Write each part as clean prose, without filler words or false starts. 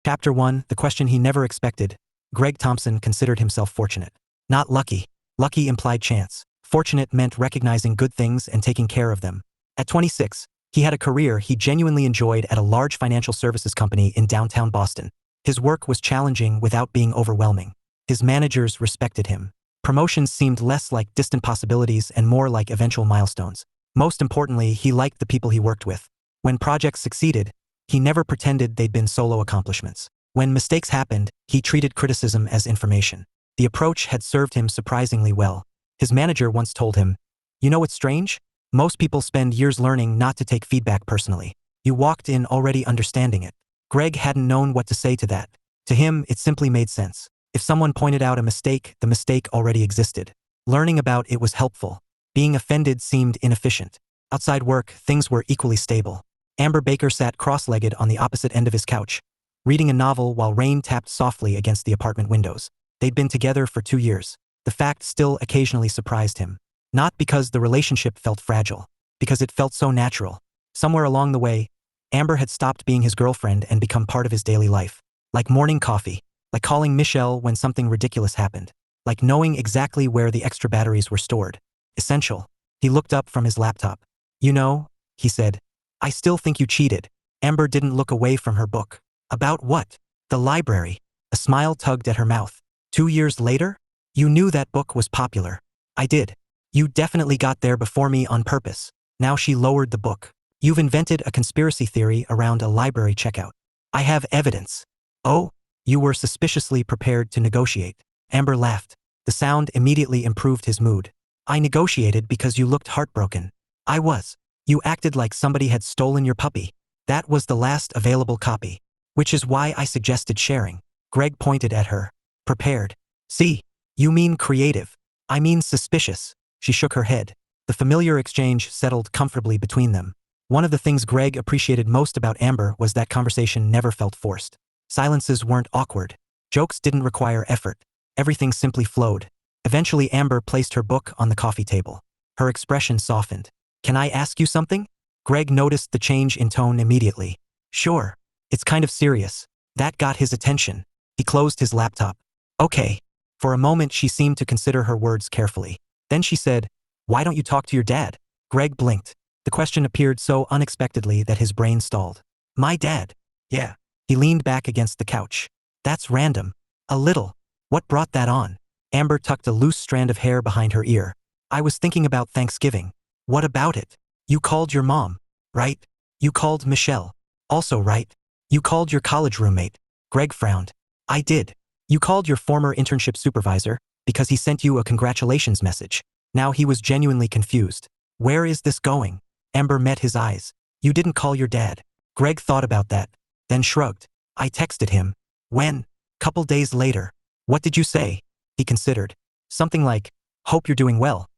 Chapter 1, the question he never expected. Greg Thompson considered himself fortunate. Not lucky. Lucky implied chance. Fortunate meant recognizing good things and taking care of them. At 26, he had a career he genuinely enjoyed at a large financial services company in downtown Boston. His work was challenging without being overwhelming. His managers respected him. Promotions seemed less like distant possibilities and more like eventual milestones. Most importantly, he liked the people he worked with. When projects succeeded, he never pretended they'd been solo accomplishments. When mistakes happened, he treated criticism as information. The approach had served him surprisingly well. His manager once told him, "You know what's strange? Most people spend years learning not to take feedback personally. You walked in already understanding it." Greg hadn't known what to say to that. To him, it simply made sense. If someone pointed out a mistake, the mistake already existed. Learning about it was helpful. Being offended seemed inefficient. Outside work, things were equally stable. Amber Baker sat cross-legged on the opposite end of his couch, reading a novel while rain tapped softly against the apartment windows. They'd been together for 2 years. The fact still occasionally surprised him. Not because the relationship felt fragile, because it felt so natural. Somewhere along the way, Amber had stopped being his girlfriend and become part of his daily life. Like morning coffee, like calling Michelle when something ridiculous happened, like knowing exactly where the extra batteries were stored. Essential. He looked up from his laptop. "You know," he said, "I still think you cheated." Amber didn't look away from her book. "About what?" "The library." A smile tugged at her mouth. 2 years later? "You knew that book was popular." "I did. You definitely got there before me on purpose." Now she lowered the book. "You've invented a conspiracy theory around a library checkout." "I have evidence." "Oh?" "You were suspiciously prepared to negotiate." Amber laughed. The sound immediately improved his mood. "I negotiated because you looked heartbroken." "I was. You acted like somebody had stolen your puppy." "That was the last available copy. Which is why I suggested sharing." Greg pointed at her. "Prepared. See? You mean creative. I mean suspicious." She shook her head. The familiar exchange settled comfortably between them. One of the things Greg appreciated most about Amber was that conversation never felt forced. Silences weren't awkward. Jokes didn't require effort. Everything simply flowed. Eventually Amber placed her book on the coffee table. Her expression softened. "Can I ask you something?" Greg noticed the change in tone immediately. "Sure. It's kind of serious." That got his attention. He closed his laptop. "Okay." For a moment she seemed to consider her words carefully. Then she said, "Why don't you talk to your dad?" Greg blinked. The question appeared so unexpectedly that his brain stalled. "My dad?" "Yeah." He leaned back against the couch. "That's random." "A little. What brought that on?" Amber tucked a loose strand of hair behind her ear. "I was thinking about Thanksgiving." "What about it?" "You called your mom, right? You called Michelle. Also, right? You called your college roommate." Greg frowned. "I did." "You called your former internship supervisor because he sent you a congratulations message." Now he was genuinely confused. "Where is this going?" Amber met his eyes. "You didn't call your dad." Greg thought about that, then shrugged. "I texted him." "When?" "Couple days later." "What did you say?" He considered. "Something like, 'Hope you're doing well.'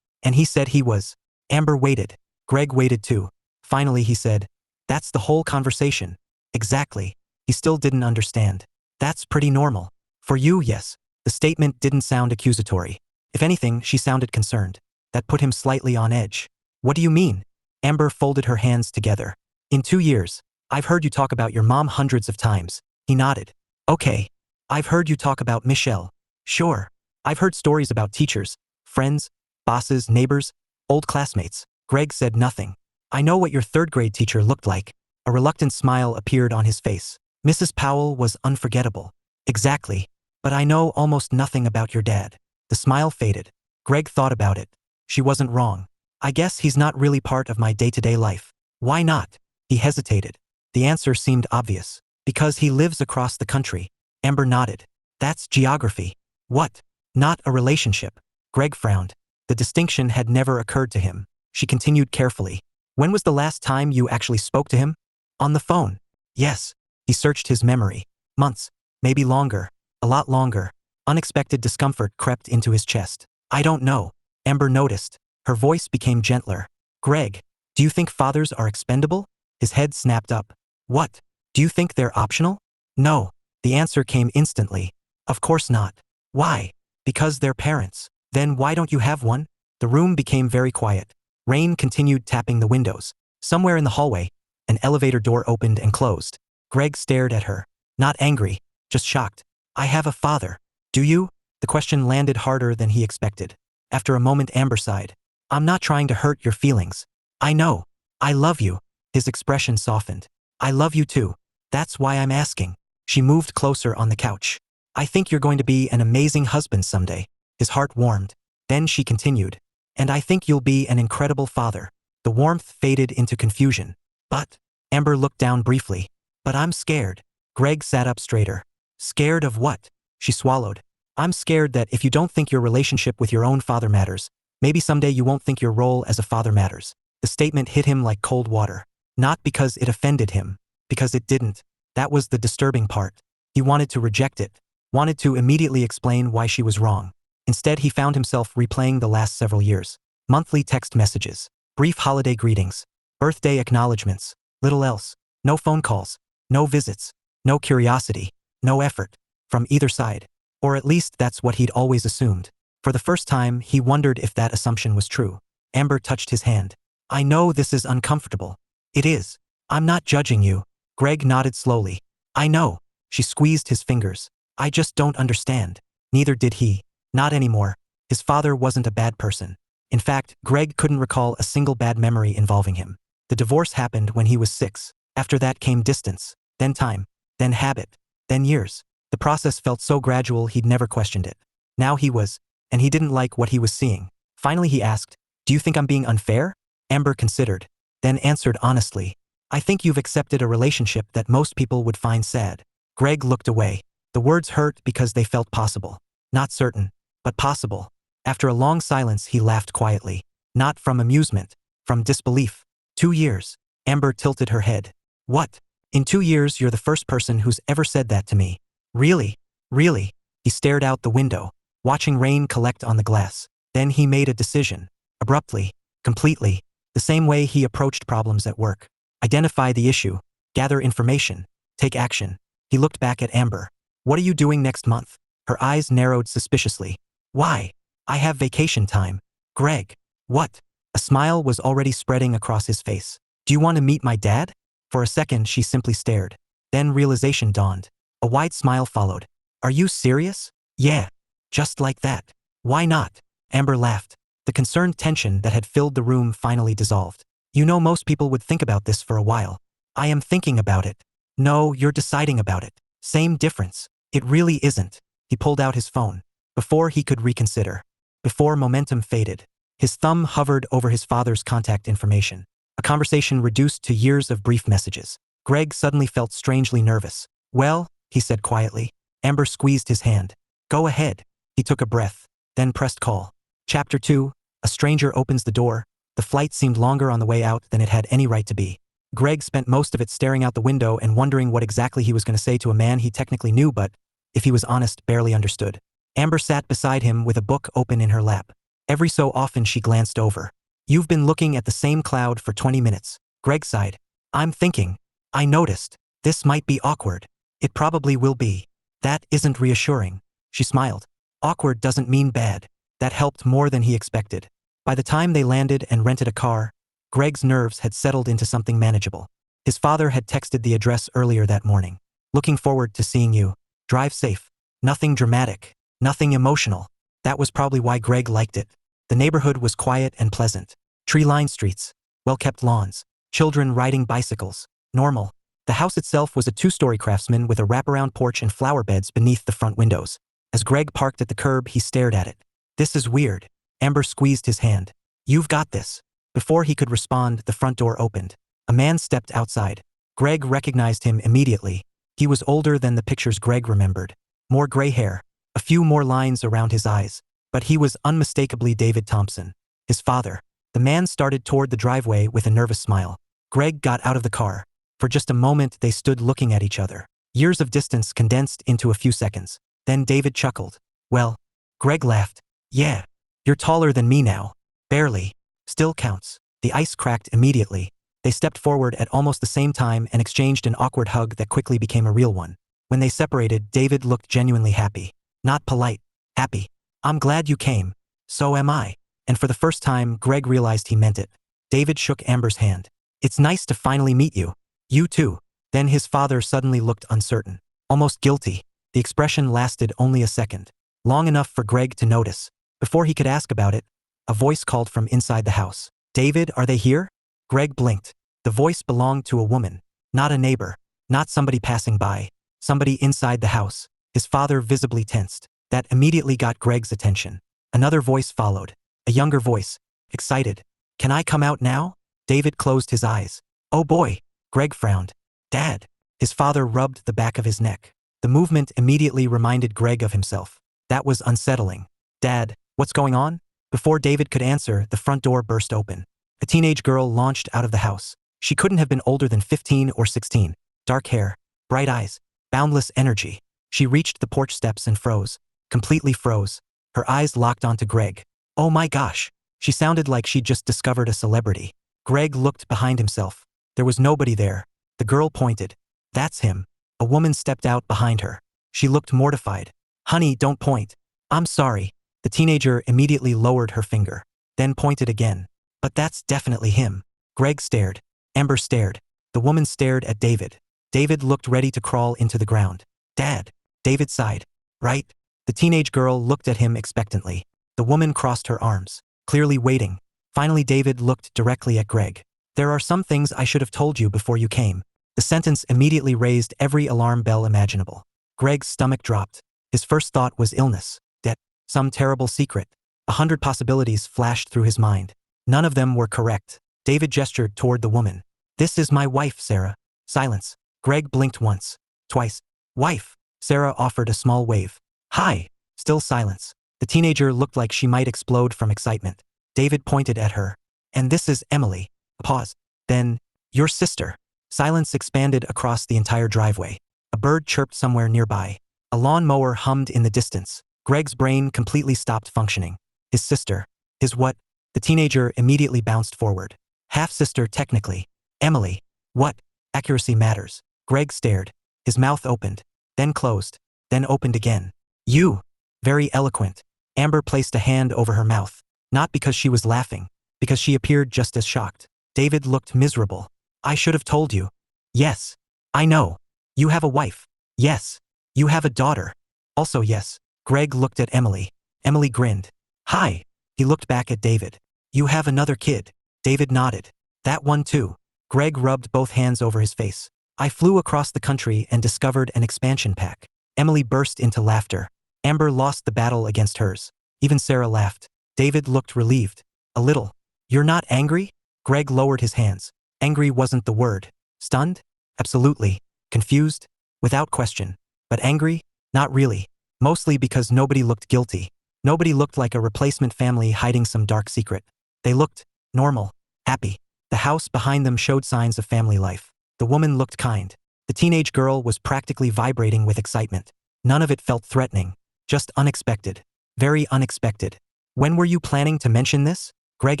And he said he was." Amber waited. Greg waited too. Finally he said, "That's the whole conversation." "Exactly." He still didn't understand. "That's pretty normal." "For you, yes." The statement didn't sound accusatory. If anything, she sounded concerned. That put him slightly on edge. "What do you mean?" Amber folded her hands together. "In 2 years, I've heard you talk about your mom hundreds of times." He nodded. "Okay. I've heard you talk about Michelle." "Sure. I've heard stories about teachers, friends, bosses, neighbors, old classmates." Greg said nothing. "I know what your 3rd-grade teacher looked like." A reluctant smile appeared on his face. "Mrs. Powell was unforgettable." "Exactly. But I know almost nothing about your dad." The smile faded. Greg thought about it. She wasn't wrong. "I guess he's not really part of my day-to-day life." "Why not?" He hesitated. The answer seemed obvious. "Because he lives across the country." Amber nodded. "That's geography." "What?" "Not a relationship." Greg frowned. The distinction had never occurred to him. She continued carefully. "When was the last time you actually spoke to him?" "On the phone." "Yes." He searched his memory. "Months. Maybe longer. A lot longer." Unexpected discomfort crept into his chest. "I don't know." Amber noticed. Her voice became gentler. "Greg, do you think fathers are expendable?" His head snapped up. "What? Do you think they're optional?" "No." The answer came instantly. "Of course not." "Why?" "Because they're parents." "Then why don't you have one?" The room became very quiet. Rain continued tapping the windows. Somewhere in the hallway, an elevator door opened and closed. Greg stared at her. Not angry, just shocked. I have a father. Do you? The question landed harder than he expected. After a moment, Amber sighed. I'm not trying to hurt your feelings. I know. I love you. His expression softened. I love you too. That's why I'm asking. She moved closer on the couch. I think you're going to be an amazing husband someday. His heart warmed. Then she continued. And I think you'll be an incredible father. The warmth faded into confusion. But, Amber looked down briefly. But I'm scared. Greg sat up straighter. Scared of what? She swallowed. I'm scared that if you don't think your relationship with your own father matters, maybe someday you won't think your role as a father matters. The statement hit him like cold water. Not because it offended him. Because it didn't. That was the disturbing part. He wanted to reject it. Wanted to immediately explain why she was wrong. Instead, he found himself replaying the last several years. Monthly text messages. Brief holiday greetings. Birthday acknowledgements. Little else. No phone calls. No visits. No curiosity. No effort. From either side. Or at least that's what he'd always assumed. For the first time, he wondered if that assumption was true. Amber touched his hand. I know this is uncomfortable. It is. I'm not judging you. Greg nodded slowly. I know. She squeezed his fingers. I just don't understand. Neither did he. Not anymore. His father wasn't a bad person. In fact, Greg couldn't recall a single bad memory involving him. The divorce happened when he was 6. After that came distance. Then time. Then habit. Then years. The process felt so gradual he'd never questioned it. Now he was, and he didn't like what he was seeing. Finally he asked, Do you think I'm being unfair? Amber considered, then answered honestly. I think you've accepted a relationship that most people would find sad. Greg looked away. The words hurt because they felt possible. Not certain, but possible. After a long silence he laughed quietly. Not from amusement, from disbelief. 2 years. Amber tilted her head. What? In 2 years you're the first person who's ever said that to me. Really? Really? He stared out the window, watching rain collect on the glass. Then he made a decision. Abruptly. Completely. The same way he approached problems at work. Identify the issue. Gather information. Take action. He looked back at Amber. What are you doing next month? Her eyes narrowed suspiciously. Why? I have vacation time. Greg. What? A smile was already spreading across his face. Do you want to meet my dad? For a second she simply stared. Then realization dawned. A wide smile followed. Are you serious? Yeah. Just like that. Why not? Amber laughed. The concerned tension that had filled the room finally dissolved. You know most people would think about this for a while. I am thinking about it. No, you're deciding about it. Same difference. It really isn't. He pulled out his phone. Before he could reconsider. Before momentum faded. His thumb hovered over his father's contact information. A conversation reduced to years of brief messages. Greg suddenly felt strangely nervous. Well, he said quietly. Amber squeezed his hand. Go ahead. He took a breath, then pressed call. Chapter 2. A stranger opens the door. The flight seemed longer on the way out than it had any right to be. Greg spent most of it staring out the window and wondering what exactly he was going to say to a man he technically knew but, if he was honest, barely understood. Amber sat beside him with a book open in her lap. Every so often she glanced over. You've been looking at the same cloud for 20 minutes. Greg sighed. I'm thinking. I noticed. This might be awkward. It probably will be. That isn't reassuring. She smiled. Awkward doesn't mean bad. That helped more than he expected. By the time they landed and rented a car, Greg's nerves had settled into something manageable. His father had texted the address earlier that morning. Looking forward to seeing you. Drive safe. Nothing dramatic. Nothing emotional. That was probably why Greg liked it. The neighborhood was quiet and pleasant. Tree-lined streets. Well-kept lawns. Children riding bicycles. Normal. The house itself was a 2-story craftsman with a wraparound porch and flower beds beneath the front windows. As Greg parked at the curb, he stared at it. This is weird. Amber squeezed his hand. You've got this. Before he could respond, the front door opened. A man stepped outside. Greg recognized him immediately. He was older than the pictures Greg remembered. More gray hair. A few more lines around his eyes. But he was unmistakably David Thompson. His father. The man started toward the driveway with a nervous smile. Greg got out of the car. For just a moment they stood looking at each other. Years of distance condensed into a few seconds. Then David chuckled. Well, Greg laughed. Yeah. You're taller than me now. Barely. Still counts. The ice cracked immediately. They stepped forward at almost the same time and exchanged an awkward hug that quickly became a real one. When they separated, David looked genuinely happy. Not polite. Happy. I'm glad you came. So am I. And for the first time, Greg realized he meant it. David shook Amber's hand. It's nice to finally meet you. You too. Then his father suddenly looked uncertain. Almost guilty. The expression lasted only a second. Long enough for Greg to notice. Before he could ask about it, a voice called from inside the house. David, are they here? Greg blinked. The voice belonged to a woman. Not a neighbor. Not somebody passing by. Somebody inside the house. His father visibly tensed. That immediately got Greg's attention. Another voice followed. A younger voice. Excited. Can I come out now? David closed his eyes. Oh boy. Greg frowned. Dad. His father rubbed the back of his neck. The movement immediately reminded Greg of himself. That was unsettling. Dad, what's going on? Before David could answer, the front door burst open. A teenage girl launched out of the house. She couldn't have been older than 15 or 16. Dark hair, bright eyes, boundless energy. She reached the porch steps and froze. Completely froze. Her eyes locked onto Greg. Oh my gosh. She sounded like she'd just discovered a celebrity. Greg looked behind himself. There was nobody there. The girl pointed. That's him. A woman stepped out behind her. She looked mortified. Honey, don't point. I'm sorry. The teenager immediately lowered her finger. Then pointed again. But that's definitely him. Greg stared. Amber stared. The woman stared at David. David looked ready to crawl into the ground. Dad. David sighed. Right? The teenage girl looked at him expectantly. The woman crossed her arms, clearly waiting. Finally David looked directly at Greg. There are some things I should have told you before you came. The sentence immediately raised every alarm bell imaginable. Greg's stomach dropped. His first thought was illness, death, some terrible secret. 100 possibilities flashed through his mind. None of them were correct. David gestured toward the woman. This is my wife, Sarah. Silence. Greg blinked once, twice. Wife. Sarah offered a small wave. Hi. Still silence. The teenager looked like she might explode from excitement. David pointed at her. And this is Emily. A pause. Then, your sister. Silence expanded across the entire driveway. A bird chirped somewhere nearby. A lawnmower hummed in the distance. Greg's brain completely stopped functioning. His sister. His what? The teenager immediately bounced forward. Half-sister technically. Emily. What? Accuracy matters. Greg stared. His mouth opened. Then closed. Then opened again. You. Very eloquent. Amber placed a hand over her mouth. Not because she was laughing. Because she appeared just as shocked. David looked miserable. I should have told you. Yes. I know. You have a wife. Yes. You have a daughter. Also yes. Greg looked at Emily. Emily grinned. Hi. He looked back at David. You have another kid. David nodded. That one too. Greg rubbed both hands over his face. I flew across the country and discovered an expansion pack. Emily burst into laughter. Amber lost the battle against hers. Even Sarah laughed. David looked relieved. A little. You're not angry? Greg lowered his hands. Angry wasn't the word. Stunned? Absolutely. Confused? Without question. But angry? Not really. Mostly because nobody looked guilty. Nobody looked like a replacement family hiding some dark secret. They looked normal, happy. The house behind them showed signs of family life. The woman looked kind. The teenage girl was practically vibrating with excitement. None of it felt threatening. Just unexpected. Very unexpected. When were you planning to mention this? Greg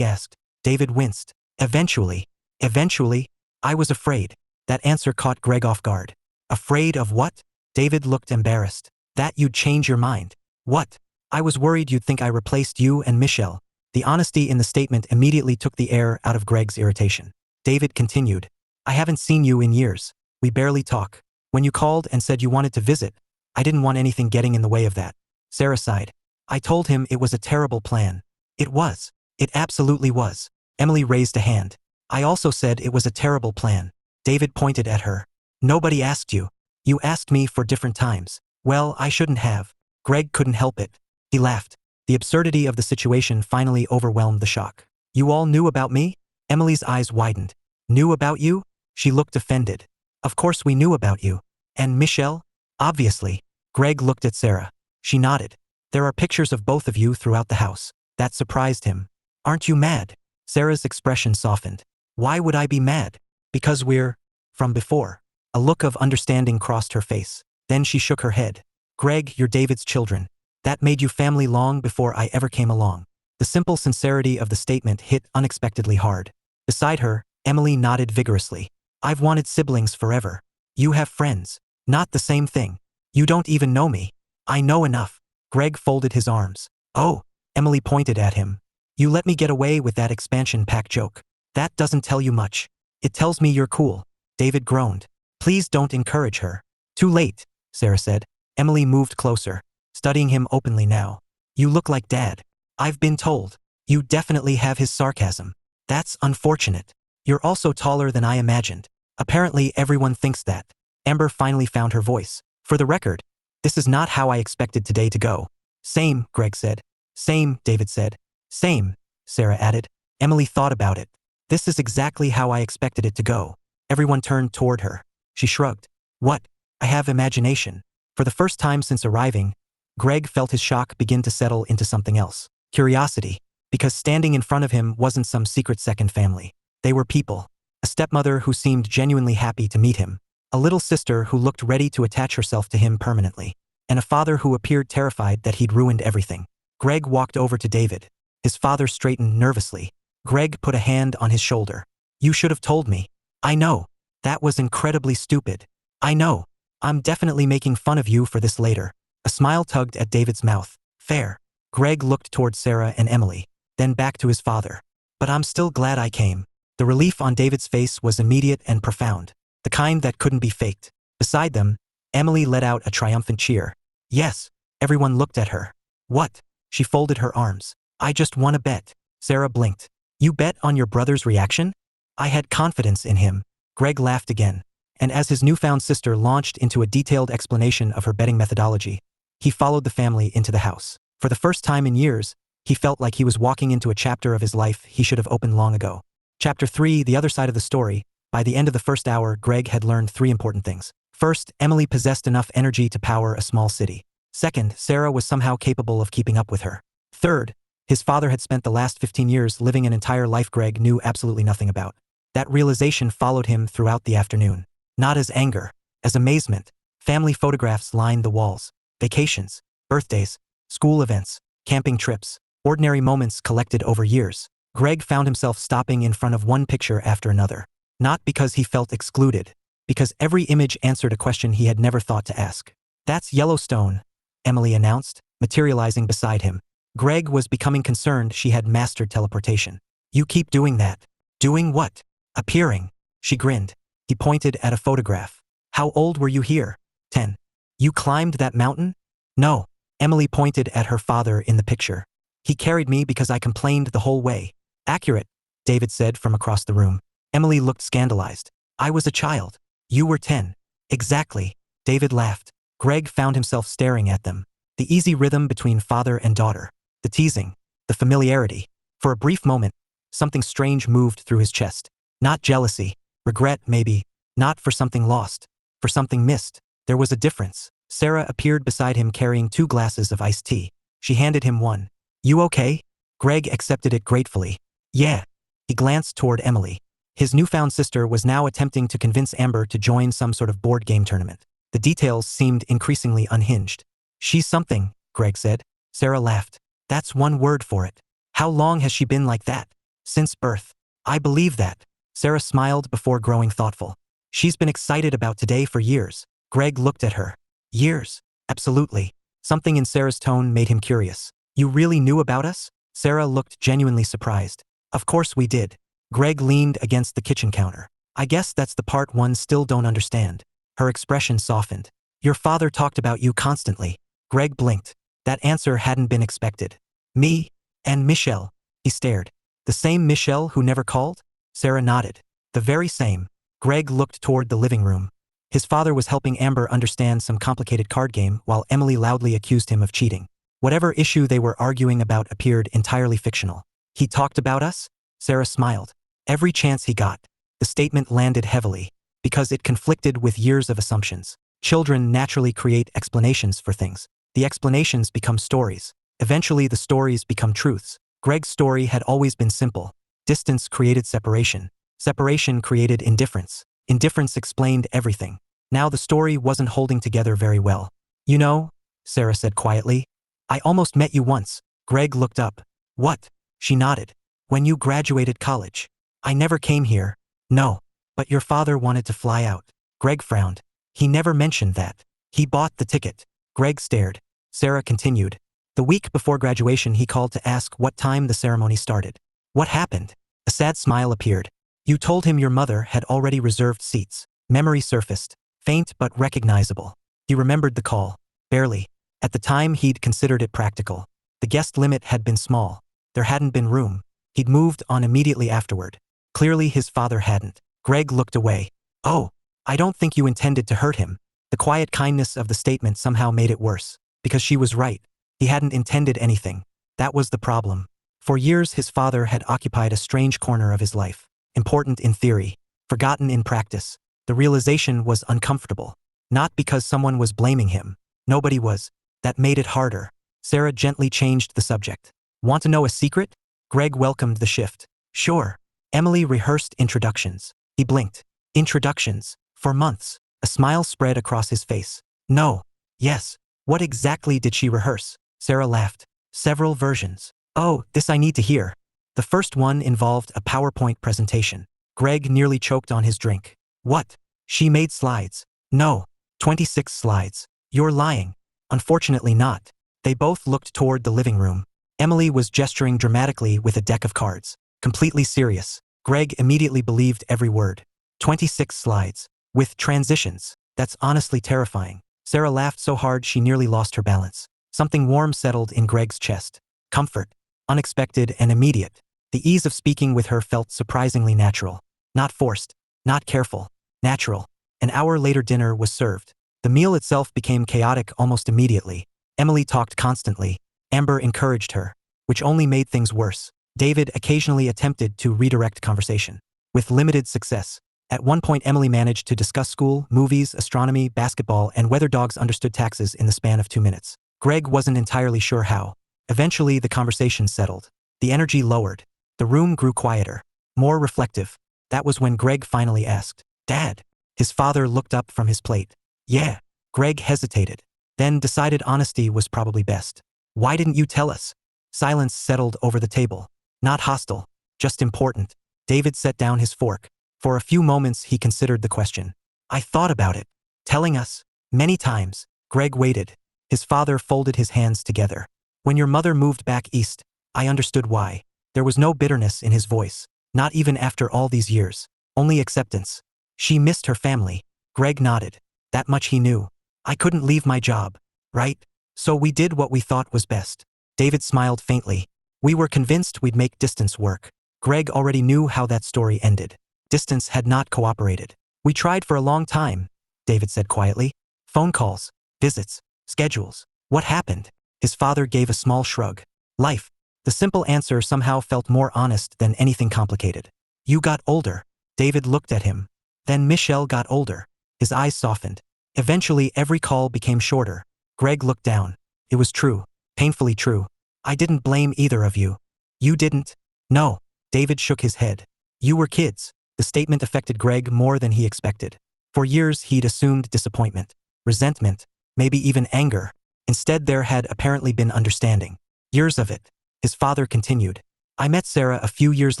asked. David winced. Eventually. Eventually? I was afraid. That answer caught Greg off guard. Afraid of what? David looked embarrassed. That you'd change your mind. What? I was worried you'd think I replaced you and Michelle. The honesty in the statement immediately took the air out of Greg's irritation. David continued. I haven't seen you in years. We barely talk. When you called and said you wanted to visit, I didn't want anything getting in the way of that. Sarah sighed. I told him it was a terrible plan. It was. It absolutely was. Emily raised a hand. I also said it was a terrible plan. David pointed at her. Nobody asked you. You asked me for different times. Well, I shouldn't have. Greg couldn't help it. He laughed. The absurdity of the situation finally overwhelmed the shock. You all knew about me? Emily's eyes widened. Knew about you? She looked offended. Of course we knew about you. And Michelle? Obviously. Greg looked at Sarah. She nodded. There are pictures of both of you throughout the house. That surprised him. Aren't you mad? Sarah's expression softened. Why would I be mad? Because we're from before. A look of understanding crossed her face. Then she shook her head. Greg, you're David's children. That made you family long before I ever came along. The simple sincerity of the statement hit unexpectedly hard. Beside her, Emily nodded vigorously. I've wanted siblings forever. You have friends. Not the same thing. You don't even know me. I know enough. Greg folded his arms. Oh, Emily pointed at him. You let me get away with that expansion pack joke. That doesn't tell you much. It tells me you're cool. David groaned. Please don't encourage her. Too late. Sarah said. Emily moved closer, studying him openly now. You look like Dad. I've been told. You definitely have his sarcasm. That's unfortunate. You're also taller than I imagined. Apparently everyone thinks that. Amber finally found her voice. For the record, this is not how I expected today to go. Same, Greg said. Same, David said. Same, Sarah added. Emily thought about it. This is exactly how I expected it to go. Everyone turned toward her. She shrugged. What? I have imagination. For the first time since arriving, Greg felt his shock begin to settle into something else. Curiosity. Because standing in front of him wasn't some secret second family. They were people. A stepmother who seemed genuinely happy to meet him. A little sister who looked ready to attach herself to him permanently. And a father who appeared terrified that he'd ruined everything. Greg walked over to David. His father straightened nervously. Greg put a hand on his shoulder. You should have told me. I know. That was incredibly stupid. I know. I'm definitely making fun of you for this later. A smile tugged at David's mouth. Fair. Greg looked toward Sarah and Emily, then back to his father. But I'm still glad I came. The relief on David's face was immediate and profound. The kind that couldn't be faked. Beside them, Emily let out a triumphant cheer. Yes. Everyone looked at her. What? She folded her arms. I just won a bet. Sarah blinked. You bet on your brother's reaction? I had confidence in him. Greg laughed again. And as his newfound sister launched into a detailed explanation of her betting methodology, he followed the family into the house. For the first time in years, he felt like he was walking into a chapter of his life he should have opened long ago. Chapter 3, the other side of the story. By the end of the first hour, Greg had learned 3 important things. First, Emily possessed enough energy to power a small city. Second, Sarah was somehow capable of keeping up with her. Third, his father had spent the last 15 years living an entire life Greg knew absolutely nothing about. That realization followed him throughout the afternoon. Not as anger, as amazement. Family photographs lined the walls. Vacations, birthdays, school events, camping trips, ordinary moments collected over years. Greg found himself stopping in front of one picture after another. Not because he felt excluded, because every image answered a question he had never thought to ask. That's Yellowstone, Emily announced, materializing beside him. Greg was becoming concerned she had mastered teleportation. You keep doing that. Doing what? Appearing. She grinned. He pointed at a photograph. How old were you here? 10. You climbed that mountain? No. Emily pointed at her father in the picture. He carried me because I complained the whole way. Accurate, David said from across the room. Emily looked scandalized. I was a child. You were 10. Exactly. David laughed. Greg found himself staring at them. The easy rhythm between father and daughter. The teasing. The familiarity. For a brief moment, something strange moved through his chest. Not jealousy. Regret, maybe. Not for something lost. For something missed. There was a difference. Sarah appeared beside him carrying 2 glasses of iced tea. She handed him one. You okay? Greg accepted it gratefully. Yeah. He glanced toward Emily. His newfound sister was now attempting to convince Amber to join some sort of board game tournament. The details seemed increasingly unhinged. She's something, Greg said. Sarah laughed. That's one word for it. How long has she been like that? Since birth. I believe that. Sarah smiled before growing thoughtful. She's been excited about today for years. Greg looked at her. Years? Absolutely. Something in Sarah's tone made him curious. You really knew about us? Sarah looked genuinely surprised. Of course we did. Greg leaned against the kitchen counter. I guess that's the part one still don't understand. Her expression softened. Your father talked about you constantly. Greg blinked. That answer hadn't been expected. Me? And Michelle? He stared. The same Michelle who never called? Sarah nodded. The very same. Greg looked toward the living room. His father was helping Amber understand some complicated card game while Emily loudly accused him of cheating. Whatever issue they were arguing about appeared entirely fictional. He talked about us? Sarah smiled. Every chance he got. The statement landed heavily, because it conflicted with years of assumptions. Children naturally create explanations for things. The explanations become stories. Eventually the stories become truths. Greg's story had always been simple. Distance created separation. Separation created indifference. Indifference explained everything. Now the story wasn't holding together very well. You know, Sarah said quietly, I almost met you once. Greg looked up. What? She nodded. When you graduated college. I never came here. No. But your father wanted to fly out. Greg frowned. He never mentioned that. He bought the ticket. Greg stared. Sarah continued. The week before graduation he called to ask what time the ceremony started. What happened? A sad smile appeared. You told him your mother had already reserved seats. Memory surfaced. Faint but recognizable. He remembered the call. Barely. At the time he'd considered it practical. The guest limit had been small. There hadn't been room. He'd moved on immediately afterward. Clearly his father hadn't. Greg looked away. Oh, I don't think you intended to hurt him. The quiet kindness of the statement somehow made it worse. Because she was right. He hadn't intended anything. That was the problem. For years his father had occupied a strange corner of his life. Important in theory. Forgotten in practice. The realization was uncomfortable. Not because someone was blaming him. Nobody was. That made it harder. Sarah gently changed the subject. Want to know a secret? Greg welcomed the shift. Sure. Emily rehearsed introductions. He blinked. Introductions. For months. A smile spread across his face. No. Yes. What exactly did she rehearse? Sarah laughed. Several versions. Oh, this I need to hear. The first one involved a PowerPoint presentation. Greg nearly choked on his drink. What? She made slides. No. 26 slides. You're lying. Unfortunately not. They both looked toward the living room. Emily was gesturing dramatically with a deck of cards. Completely serious. Greg immediately believed every word. 26 slides. With transitions. That's honestly terrifying. Sarah laughed so hard she nearly lost her balance. Something warm settled in Greg's chest. Comfort. Unexpected and immediate. The ease of speaking with her felt surprisingly natural. Not forced. Not careful. Natural. An hour later dinner was served. The meal itself became chaotic almost immediately. Emily talked constantly. Amber encouraged her. Which only made things worse. David occasionally attempted to redirect conversation. With limited success. At one point Emily managed to discuss school, movies, astronomy, basketball, and whether dogs understood taxes in the span of 2 minutes. Greg wasn't entirely sure how. Eventually the conversation settled. The energy lowered. The room grew quieter. More reflective. That was when Greg finally asked, Dad? His father looked up from his plate. Yeah. Greg hesitated. Then decided honesty was probably best. Why didn't you tell us? Silence settled over the table. Not hostile. Just important. David set down his fork. For a few moments he considered the question. I thought about it. Telling us. Many times. Greg waited. His father folded his hands together. When your mother moved back east, I understood why. There was no bitterness in his voice. Not even after all these years. Only acceptance. She missed her family. Greg nodded. That much he knew. I couldn't leave my job. Right? So we did what we thought was best. David smiled faintly. We were convinced we'd make distance work. Greg already knew how that story ended. Distance had not cooperated. We tried for a long time, David said quietly. Phone calls, visits, schedules. What happened? His father gave a small shrug. Life. The simple answer somehow felt more honest than anything complicated. You got older. David looked at him. Then Michelle got older. His eyes softened. Eventually every call became shorter. Greg looked down. It was true. Painfully true. I didn't blame either of you. You didn't? No. David shook his head. You were kids. The statement affected Greg more than he expected. For years he'd assumed disappointment, resentment, maybe even anger. Instead there had apparently been understanding. Years of it. His father continued. I met Sarah a few years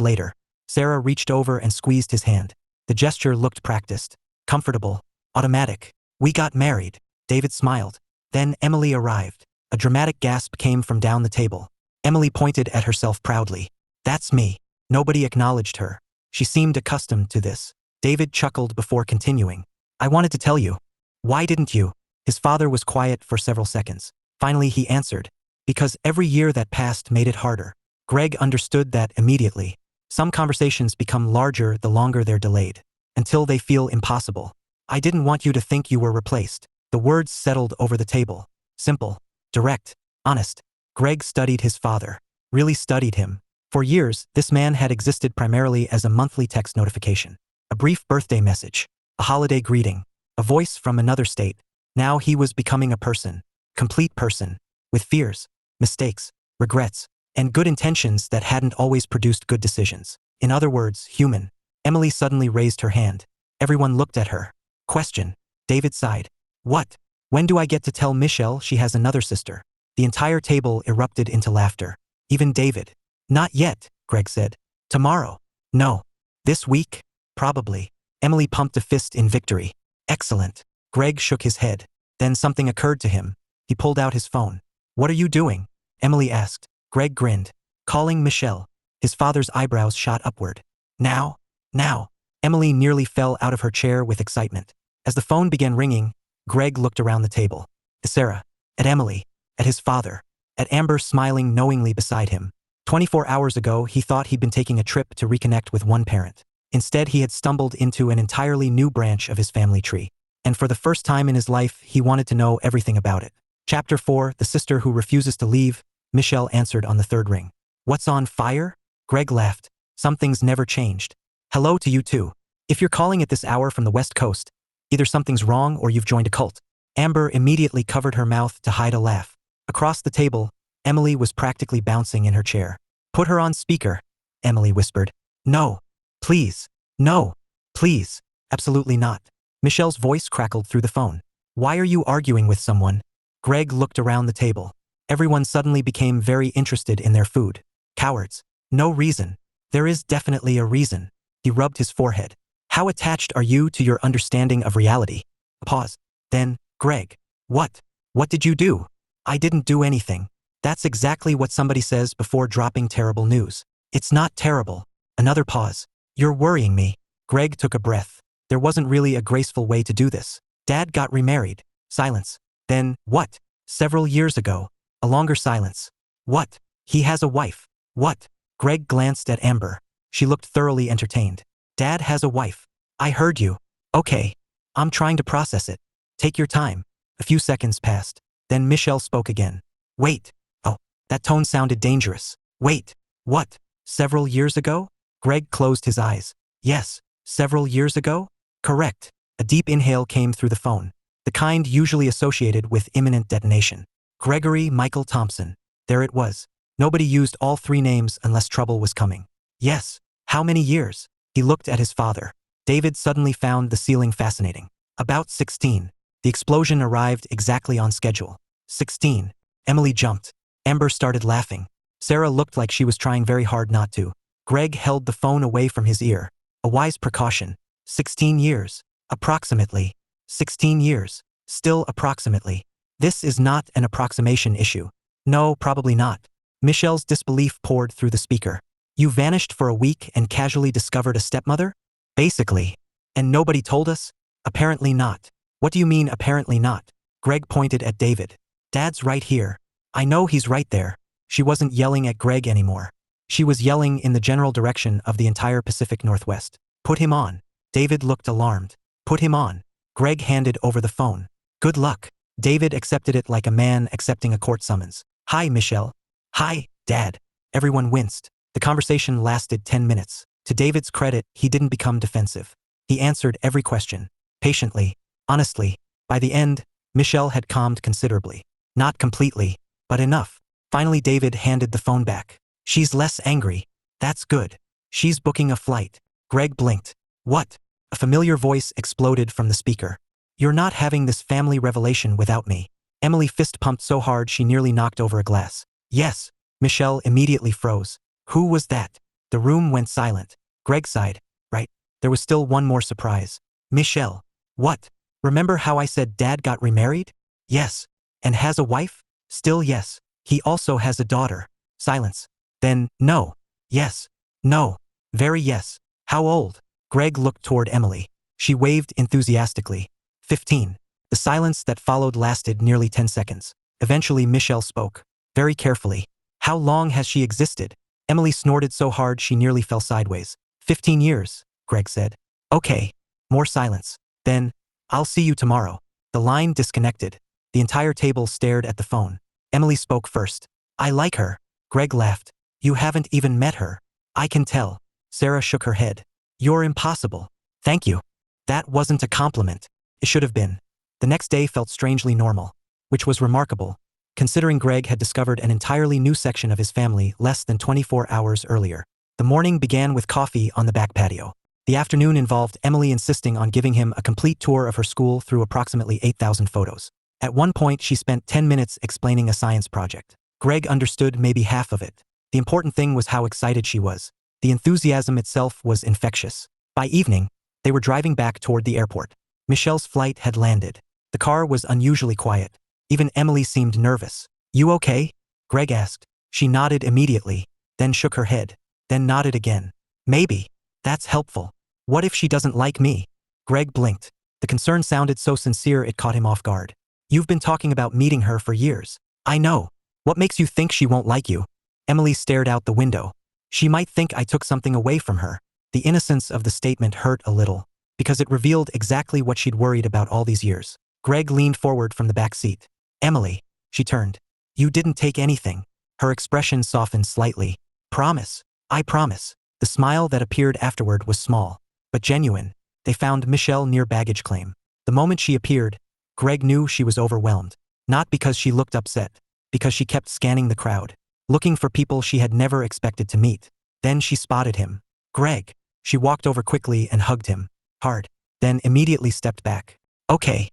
later. Sarah reached over and squeezed his hand. The gesture looked practiced, comfortable, automatic. We got married. David smiled. Then Emily arrived. A dramatic gasp came from down the table. Emily pointed at herself proudly. That's me. Nobody acknowledged her. She seemed accustomed to this. David chuckled before continuing. I wanted to tell you. Why didn't you? His father was quiet for several seconds. Finally he answered. Because every year that passed made it harder. Greg understood that immediately. Some conversations become larger the longer they're delayed. Until they feel impossible. I didn't want you to think you were replaced. The words settled over the table. Simple. Direct. Honest. Greg studied his father. Really studied him. For years, this man had existed primarily as a monthly text notification. A brief birthday message. A holiday greeting. A voice from another state. Now he was becoming a person. Complete person. With fears, mistakes, regrets, and good intentions that hadn't always produced good decisions. In other words, human. Emily suddenly raised her hand. Everyone looked at her. Question. David sighed. What? When do I get to tell Michelle she has another sister? The entire table erupted into laughter. Even David. Not yet, Greg said. Tomorrow. No. This week? Probably. Emily pumped a fist in victory. Excellent. Greg shook his head. Then something occurred to him. He pulled out his phone. What are you doing? Emily asked. Greg grinned. Calling Michelle. His father's eyebrows shot upward. Now? Now. Emily nearly fell out of her chair with excitement. As the phone began ringing, Greg looked around the table. At Sarah. At Emily. At his father. At Amber smiling knowingly beside him. 24 hours ago, he thought he'd been taking a trip to reconnect with one parent. Instead, he had stumbled into an entirely new branch of his family tree. And for the first time in his life, he wanted to know everything about it. Chapter 4, The Sister Who Refuses to Leave. Michelle answered on the third ring. What's on fire? Greg laughed. Some things never changed. Hello to you too. If you're calling at this hour from the West Coast, either something's wrong or you've joined a cult. Amber immediately covered her mouth to hide a laugh. Across the table, Emily was practically bouncing in her chair. Put her on speaker, Emily whispered. No. Please. No. Please. Absolutely not. Michelle's voice crackled through the phone. Why are you arguing with someone? Greg looked around the table. Everyone suddenly became very interested in their food. Cowards. No reason. There is definitely a reason. He rubbed his forehead. How attached are you to your understanding of reality? Pause. Then, Greg. What? What did you do? I didn't do anything. That's exactly what somebody says before dropping terrible news. It's not terrible. Another pause. You're worrying me. Greg took a breath. There wasn't really a graceful way to do this. Dad got remarried. Silence. Then, what? Several years ago. A longer silence. What? He has a wife. What? Greg glanced at Amber. She looked thoroughly entertained. Dad has a wife. I heard you. Okay. I'm trying to process it. Take your time. A few seconds passed. Then Michelle spoke again. Wait. Oh, that tone sounded dangerous. Wait. What? Several years ago? Greg closed his eyes. Yes. Several years ago? Correct. A deep inhale came through the phone. The kind usually associated with imminent detonation. Gregory Michael Thompson. There it was. Nobody used all three names unless trouble was coming. Yes. How many years? He looked at his father. David suddenly found the ceiling fascinating. About 16. The explosion arrived exactly on schedule. 16. Emily jumped. Amber started laughing. Sarah looked like she was trying very hard not to. Greg held the phone away from his ear. A wise precaution. 16 years. Approximately. 16 years. Still approximately. This is not an approximation issue. No, probably not. Michelle's disbelief poured through the speaker. You vanished for a week and casually discovered a stepmother? Basically. And nobody told us? Apparently not. What do you mean apparently not? Greg pointed at David. Dad's right here. I know he's right there. She wasn't yelling at Greg anymore. She was yelling in the general direction of the entire Pacific Northwest. Put him on. David looked alarmed. Put him on. Greg handed over the phone. Good luck. David accepted it like a man accepting a court summons. Hi, Michelle. Hi, Dad. Everyone winced. The conversation lasted 10 minutes. To David's credit, he didn't become defensive. He answered every question. Patiently. Honestly. By the end, Michelle had calmed considerably. Not completely, but enough. Finally, David handed the phone back. She's less angry. That's good. She's booking a flight. Greg blinked. What? A familiar voice exploded from the speaker. You're not having this family revelation without me. Emily fist pumped so hard she nearly knocked over a glass. Yes. Michelle immediately froze. Who was that? The room went silent. Greg sighed. Right. There was still one more surprise. Michelle. What? Remember how I said Dad got remarried? Yes. And has a wife? Still yes. He also has a daughter. Silence. Then, no. Yes. No. Very yes. How old? Greg looked toward Emily. She waved enthusiastically. 15. The silence that followed lasted nearly 10 seconds. Eventually Michelle spoke. Very carefully. How long has she existed? Emily snorted so hard she nearly fell sideways. 15 years, Greg said. Okay. More silence. Then, I'll see you tomorrow. The line disconnected. The entire table stared at the phone. Emily spoke first. I like her. Greg laughed. You haven't even met her. I can tell. Sarah shook her head. You're impossible. Thank you. That wasn't a compliment. It should have been. The next day felt strangely normal, which was remarkable, considering Greg had discovered an entirely new section of his family less than 24 hours earlier. The morning began with coffee on the back patio. The afternoon involved Emily insisting on giving him a complete tour of her school through approximately 8,000 photos. At one point, she spent 10 minutes explaining a science project. Greg understood maybe half of it. The important thing was how excited she was. The enthusiasm itself was infectious. By evening, they were driving back toward the airport. Michelle's flight had landed. The car was unusually quiet. Even Emily seemed nervous. You okay? Greg asked. She nodded immediately, then shook her head, then nodded again. Maybe. That's helpful. What if she doesn't like me? Greg blinked. The concern sounded so sincere it caught him off guard. You've been talking about meeting her for years. I know. What makes you think she won't like you? Emily stared out the window. She might think I took something away from her. The innocence of the statement hurt a little, because it revealed exactly what she'd worried about all these years. Greg leaned forward from the back seat. Emily, she turned. You didn't take anything. Her expression softened slightly. Promise. I promise. The smile that appeared afterward was small, but genuine. They found Michelle near baggage claim. The moment she appeared, Greg knew she was overwhelmed. Not because she looked upset, because she kept scanning the crowd, looking for people she had never expected to meet. Then she spotted him. Greg. She walked over quickly and hugged him. Hard. Then immediately stepped back. Okay.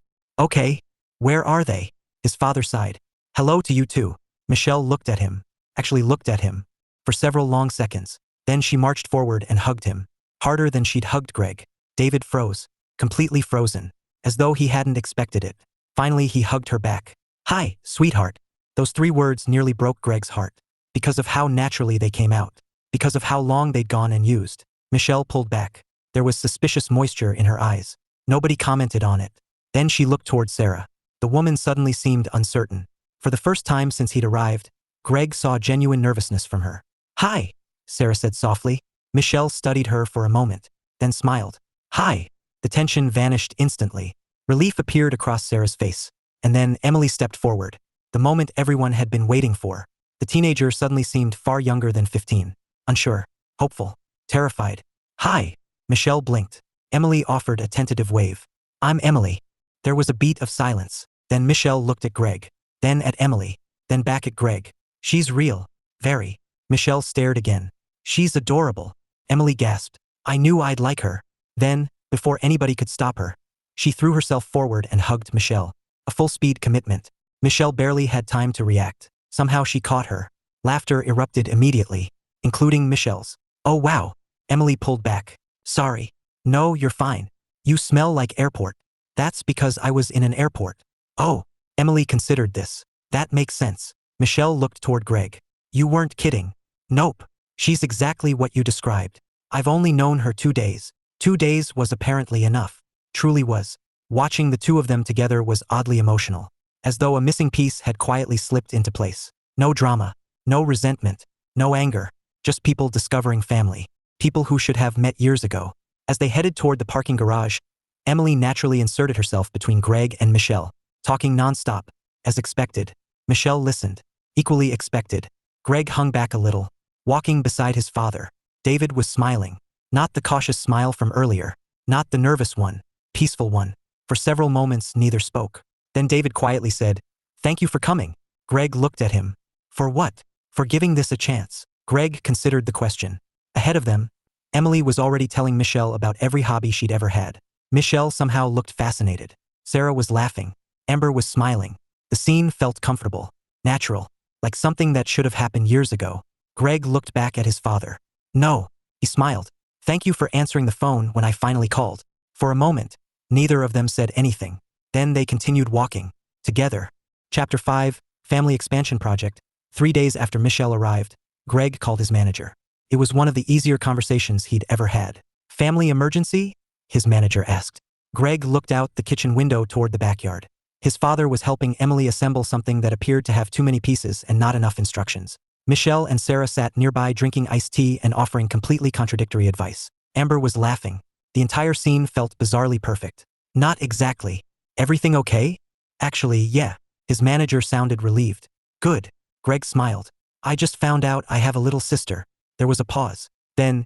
Where are they? His father sighed. Hello to you too. Michelle looked at him. Actually looked at him. For several long seconds. Then she marched forward and hugged him. Harder than she'd hugged Greg. David froze. Completely frozen. As though he hadn't expected it. Finally he hugged her back. Hi, sweetheart. Those 3 words nearly broke Greg's heart. Because of how naturally they came out. Because of how long they'd gone and used. Michelle pulled back. There was suspicious moisture in her eyes. Nobody commented on it. Then she looked toward Sarah. The woman suddenly seemed uncertain. For the first time since he'd arrived, Greg saw genuine nervousness from her. Hi, Sarah said softly. Michelle studied her for a moment, then smiled. Hi. The tension vanished instantly. Relief appeared across Sarah's face. And then Emily stepped forward. The moment everyone had been waiting for. The teenager suddenly seemed far younger than 15. Unsure. Hopeful. Terrified. Hi. Michelle blinked. Emily offered a tentative wave. I'm Emily. There was a beat of silence. Then Michelle looked at Greg. Then at Emily. Then back at Greg. She's real. Very. Michelle stared again. She's adorable. Emily gasped. I knew I'd like her. Then, before anybody could stop her, she threw herself forward and hugged Michelle. A full-speed commitment. Michelle barely had time to react. Somehow she caught her. Laughter erupted immediately, including Michelle's. Oh wow. Emily pulled back. Sorry. No, you're fine. You smell like airport. That's because I was in an airport. Oh. Emily considered this. That makes sense. Michelle looked toward Greg. You weren't kidding. Nope. She's exactly what you described. I've only known her 2 days. 2 days was apparently enough. Truly was. Watching the 2 of them together was oddly emotional. As though a missing piece had quietly slipped into place. No drama. No resentment. No anger. Just people discovering family. People who should have met years ago. As they headed toward the parking garage, Emily naturally inserted herself between Greg and Michelle, talking nonstop. As expected. Michelle listened. Equally expected. Greg hung back a little, walking beside his father. David was smiling. Not the cautious smile from earlier. Not the nervous one. Peaceful one. For several moments neither spoke. Then David quietly said, Thank you for coming. Greg looked at him. For what? For giving this a chance. Greg considered the question. Ahead of them, Emily was already telling Michelle about every hobby she'd ever had. Michelle somehow looked fascinated. Sarah was laughing. Amber was smiling. The scene felt comfortable. Natural. Like something that should have happened years ago. Greg looked back at his father. No. He smiled. Thank you for answering the phone when I finally called. For a moment, neither of them said anything. Then they continued walking. Together. Chapter 5, Family Expansion Project. 3 days after Michelle arrived, Greg called his manager. It was one of the easier conversations he'd ever had. Family emergency? His manager asked. Greg looked out the kitchen window toward the backyard. His father was helping Emily assemble something that appeared to have too many pieces and not enough instructions. Michelle and Sarah sat nearby drinking iced tea and offering completely contradictory advice. Amber was laughing. The entire scene felt bizarrely perfect. Not exactly. Everything okay? Actually, yeah. His manager sounded relieved. Good. Greg smiled. I just found out I have a little sister. There was a pause. Then,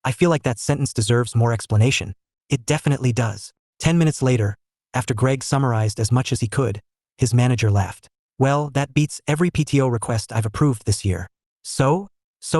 I feel like that sentence deserves more explanation. It definitely does. 10 minutes later, after Greg summarized as much as he could, his manager laughed. Well, that beats every PTO request I've approved this year. So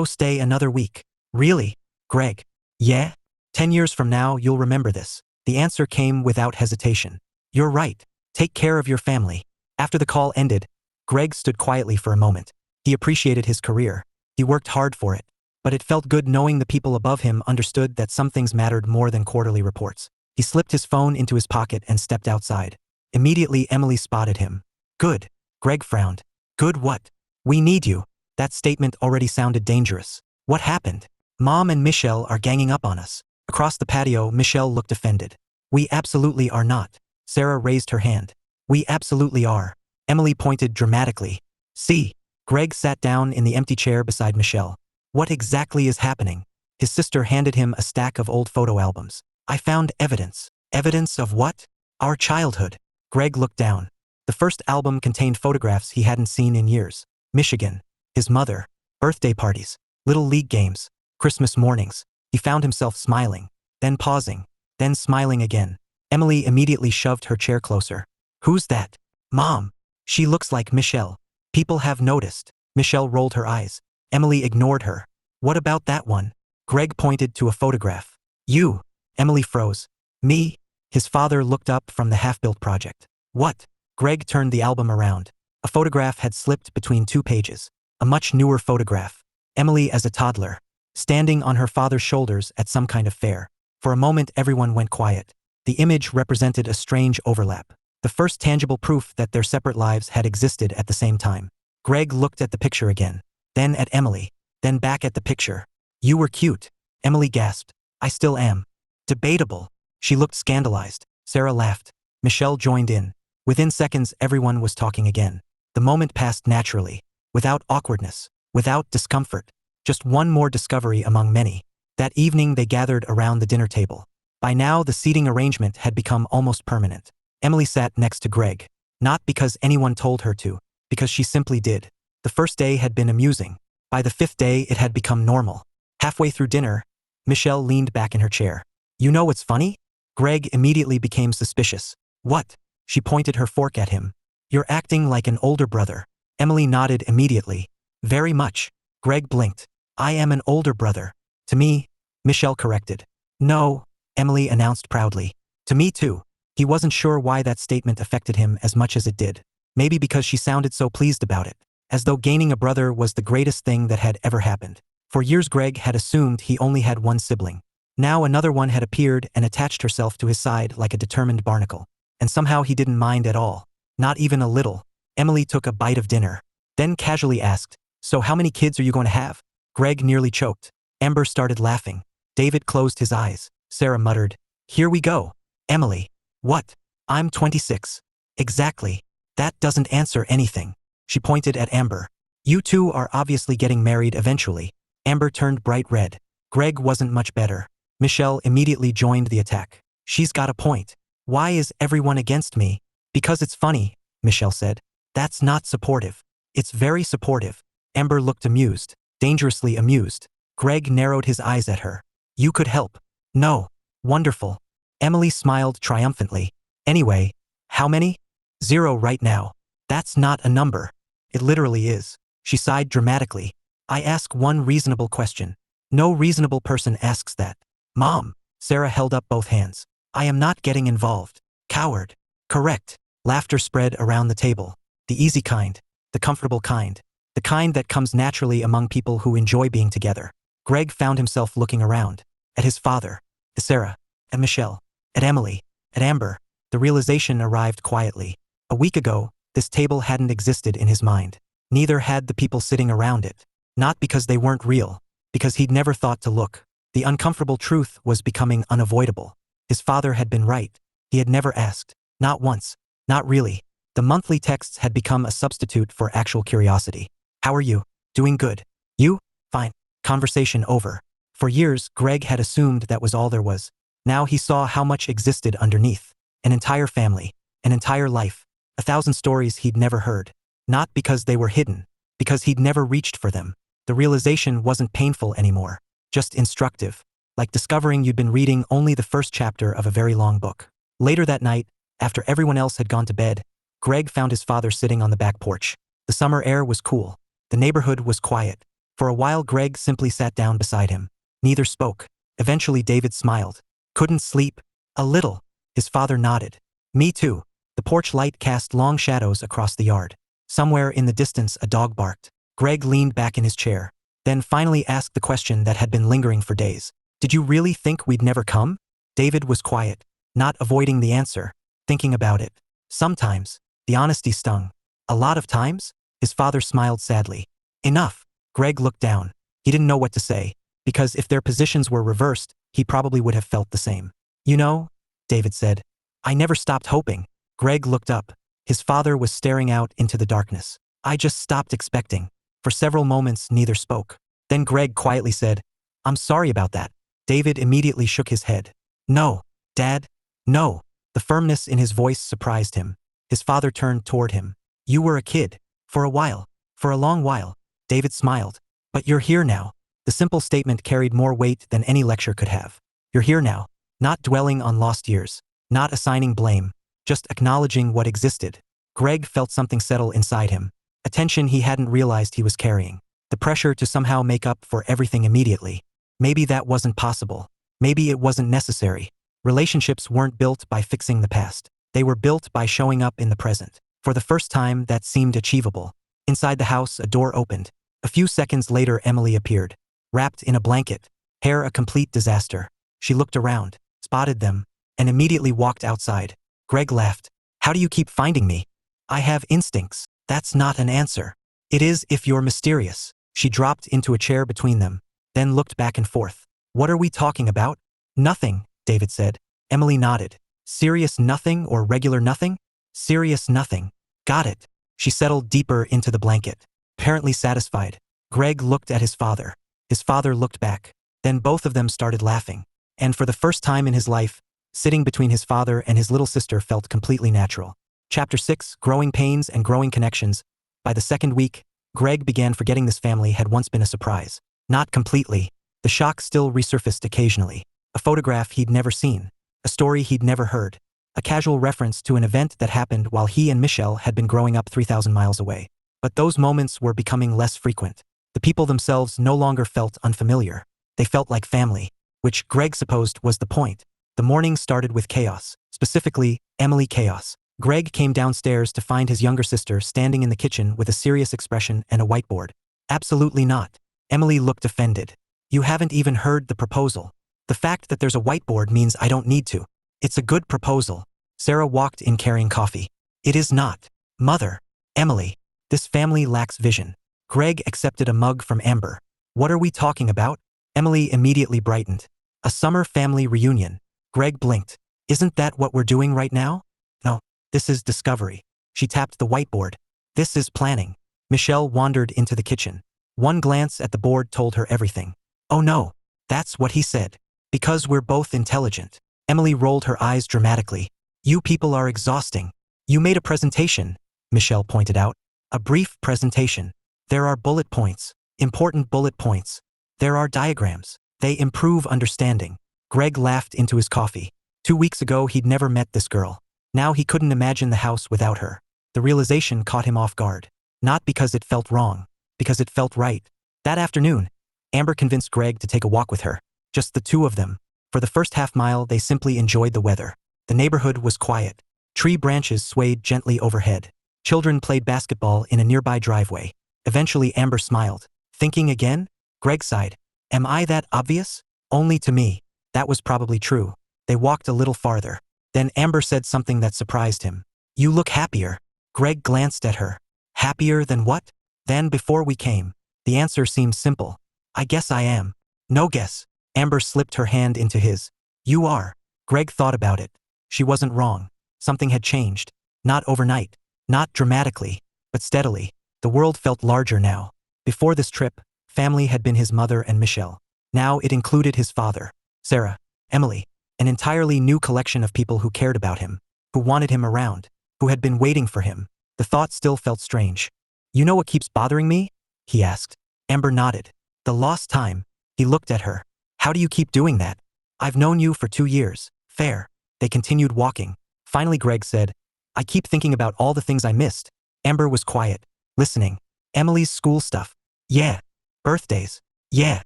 stay another week. Really? Greg. Yeah? 10 years from now, you'll remember this. The answer came without hesitation. You're right. Take care of your family. After the call ended, Greg stood quietly for a moment. He appreciated his career. He worked hard for it. But it felt good knowing the people above him understood that some things mattered more than quarterly reports. He slipped his phone into his pocket and stepped outside. Immediately, Emily spotted him. Good. Greg frowned. Good what? We need you. That statement already sounded dangerous. What happened? Mom and Michelle are ganging up on us. Across the patio, Michelle looked offended. We absolutely are not. Sarah raised her hand. We absolutely are. Emily pointed dramatically. See. Greg sat down in the empty chair beside Michelle. What exactly is happening? His sister handed him a stack of old photo albums. I found evidence. Evidence of what? Our childhood. Greg looked down. The first album contained photographs he hadn't seen in years. Michigan. His mother. Birthday parties. Little league games. Christmas mornings. He found himself smiling. Then pausing. Then smiling again. Emily immediately shoved her chair closer. Who's that? Mom. She looks like Michelle. People have noticed. Michelle rolled her eyes. Emily ignored her. What about that one? Greg pointed to a photograph. You. Emily froze. Me? His father looked up from the half-built project. What? Greg turned the album around. A photograph had slipped between two pages. A much newer photograph. Emily as a toddler. Standing on her father's shoulders at some kind of fair. For a moment everyone went quiet. The image represented a strange overlap. The first tangible proof that their separate lives had existed at the same time. Greg looked at the picture again. Then at Emily. Then back at the picture. You were cute. Emily gasped. I still am. Debatable. She looked scandalized. Sarah laughed. Michelle joined in. Within seconds everyone was talking again. The moment passed naturally. Without awkwardness. Without discomfort. Just one more discovery among many. That evening they gathered around the dinner table. By now the seating arrangement had become almost permanent. Emily sat next to Greg. Not because anyone told her to. Because she simply did. The first day had been amusing. By the fifth day it had become normal. Halfway through dinner, Michelle leaned back in her chair. You know what's funny? Greg immediately became suspicious. What? She pointed her fork at him. You're acting like an older brother. Emily nodded immediately. Very much. Greg blinked. I am an older brother. To me, Michelle corrected. No, Emily announced proudly. To me too. He wasn't sure why that statement affected him as much as it did. Maybe because she sounded so pleased about it. As though gaining a brother was the greatest thing that had ever happened. For years Greg had assumed he only had one sibling. Now another one had appeared and attached herself to his side like a determined barnacle. And somehow he didn't mind at all. Not even a little. Emily took a bite of dinner. Then casually asked, so how many kids are you going to have? Greg nearly choked. Amber started laughing. David closed his eyes. Sarah muttered, here we go. Emily. What? I'm 26. Exactly. That doesn't answer anything. She pointed at Amber. You two are obviously getting married eventually. Amber turned bright red. Greg wasn't much better. Michelle immediately joined the attack. She's got a point. Why is everyone against me? Because it's funny, Michelle said. That's not supportive. It's very supportive. Amber looked amused. Dangerously amused. Greg narrowed his eyes at her. You could help. No. Wonderful. Emily smiled triumphantly. Anyway, how many? 0 right now. That's not a number. It literally is. She sighed dramatically. I ask one reasonable question. No reasonable person asks that. Mom. Sarah held up both hands. I am not getting involved. Coward. Correct. Laughter spread around the table. The easy kind. The comfortable kind. The kind that comes naturally among people who enjoy being together. Greg found himself looking around. At his father. At Sarah. At Michelle. At Emily. At Amber. The realization arrived quietly. A week ago, this table hadn't existed in his mind. Neither had the people sitting around it. Not because they weren't real. Because he'd never thought to look. The uncomfortable truth was becoming unavoidable. His father had been right. He had never asked. Not once. Not really. The monthly texts had become a substitute for actual curiosity. How are you? Doing good. You? Fine. Conversation over. For years, Greg had assumed that was all there was. Now he saw how much existed underneath. An entire family. An entire life. 1,000 stories he'd never heard. Not because they were hidden. Because he'd never reached for them. The realization wasn't painful anymore. Just instructive. Like discovering you'd been reading only the first chapter of a very long book. Later that night, after everyone else had gone to bed, Greg found his father sitting on the back porch. The summer air was cool. The neighborhood was quiet. For a while Greg simply sat down beside him. Neither spoke. Eventually David smiled. Couldn't sleep? A little. His father nodded. Me too. The porch light cast long shadows across the yard. Somewhere in the distance a dog barked. Greg leaned back in his chair. Then finally asked the question that had been lingering for days. Did you really think we'd never come? David was quiet. Not avoiding the answer. Thinking about it. Sometimes. The honesty stung. A lot of times? His father smiled sadly. Enough. Greg looked down. He didn't know what to say. Because if their positions were reversed, he probably would have felt the same. You know, David said. I never stopped hoping. Greg looked up. His father was staring out into the darkness. I just stopped expecting. For several moments, neither spoke. Then Greg quietly said, I'm sorry about that. David immediately shook his head. No, Dad, no. The firmness in his voice surprised him. His father turned toward him. You were a kid. For a while. For a long while. David smiled. But you're here now. The simple statement carried more weight than any lecture could have. You're here now. Not dwelling on lost years. Not assigning blame. Just acknowledging what existed. Greg felt something settle inside him. A tension he hadn't realized he was carrying. The pressure to somehow make up for everything immediately. Maybe that wasn't possible. Maybe it wasn't necessary. Relationships weren't built by fixing the past. They were built by showing up in the present. For the first time, that seemed achievable. Inside the house, a door opened. A few seconds later, Emily appeared. Wrapped in a blanket. Hair a complete disaster. She looked around, spotted them, and immediately walked outside. Greg laughed. How do you keep finding me? I have instincts. That's not an answer. It is if you're mysterious. She dropped into a chair between them, then looked back and forth. What are we talking about? Nothing, David said. Emily nodded. Serious nothing or regular nothing? Serious nothing. Got it. She settled deeper into the blanket, apparently satisfied. Greg looked at his father. His father looked back. Then both of them started laughing. And for the first time in his life, sitting between his father and his little sister felt completely natural. Chapter 6, Growing Pains and Growing Connections. By the second week, Greg began forgetting this family had once been a surprise. Not completely. The shock still resurfaced occasionally. A photograph he'd never seen. A story he'd never heard. A casual reference to an event that happened while he and Michelle had been growing up 3,000 miles away. But those moments were becoming less frequent. The people themselves no longer felt unfamiliar. They felt like family, which Greg supposed was the point. The morning started with chaos, specifically, Emily chaos. Greg came downstairs to find his younger sister standing in the kitchen with a serious expression and a whiteboard. Absolutely not. Emily looked offended. You haven't even heard the proposal. The fact that there's a whiteboard means I don't need to. It's a good proposal. Sarah walked in carrying coffee. It is not. Mother. Emily. This family lacks vision. Greg accepted a mug from Amber. What are we talking about? Emily immediately brightened. A summer family reunion. Greg blinked. Isn't that what we're doing right now? No. This is discovery. She tapped the whiteboard. This is planning. Michelle wandered into the kitchen. One glance at the board told her everything. Oh no. That's what he said. Because we're both intelligent. Emily rolled her eyes dramatically. You people are exhausting. You made a presentation, Michelle pointed out. A brief presentation. There are bullet points. Important bullet points. There are diagrams. They improve understanding. Greg laughed into his coffee. 2 weeks ago he'd never met this girl. Now he couldn't imagine the house without her. The realization caught him off guard. Not because it felt wrong. Because it felt right. That afternoon, Amber convinced Greg to take a walk with her. Just the two of them. For the first half-mile they simply enjoyed the weather. The neighborhood was quiet. Tree branches swayed gently overhead. Children played basketball in a nearby driveway. Eventually Amber smiled. Thinking again? Greg sighed. Am I that obvious? Only to me. That was probably true. They walked a little farther. Then Amber said something that surprised him. You look happier. Greg glanced at her. Happier than what? Than before we came. The answer seemed simple. I guess I am. No guess. Amber slipped her hand into his. You are. Greg thought about it. She wasn't wrong. Something had changed. Not overnight. Not dramatically. But steadily. The world felt larger now. Before this trip, family had been his mother and Michelle. Now it included his father, Sarah, Emily. An entirely new collection of people who cared about him, who wanted him around, who had been waiting for him. The thought still felt strange. You know what keeps bothering me? He asked. Amber nodded. The lost time. He looked at her. How do you keep doing that? I've known you for 2 years. Fair. They continued walking. Finally Greg said, I keep thinking about all the things I missed. Amber was quiet, listening. Emily's school stuff. Yeah. Birthdays. Yeah.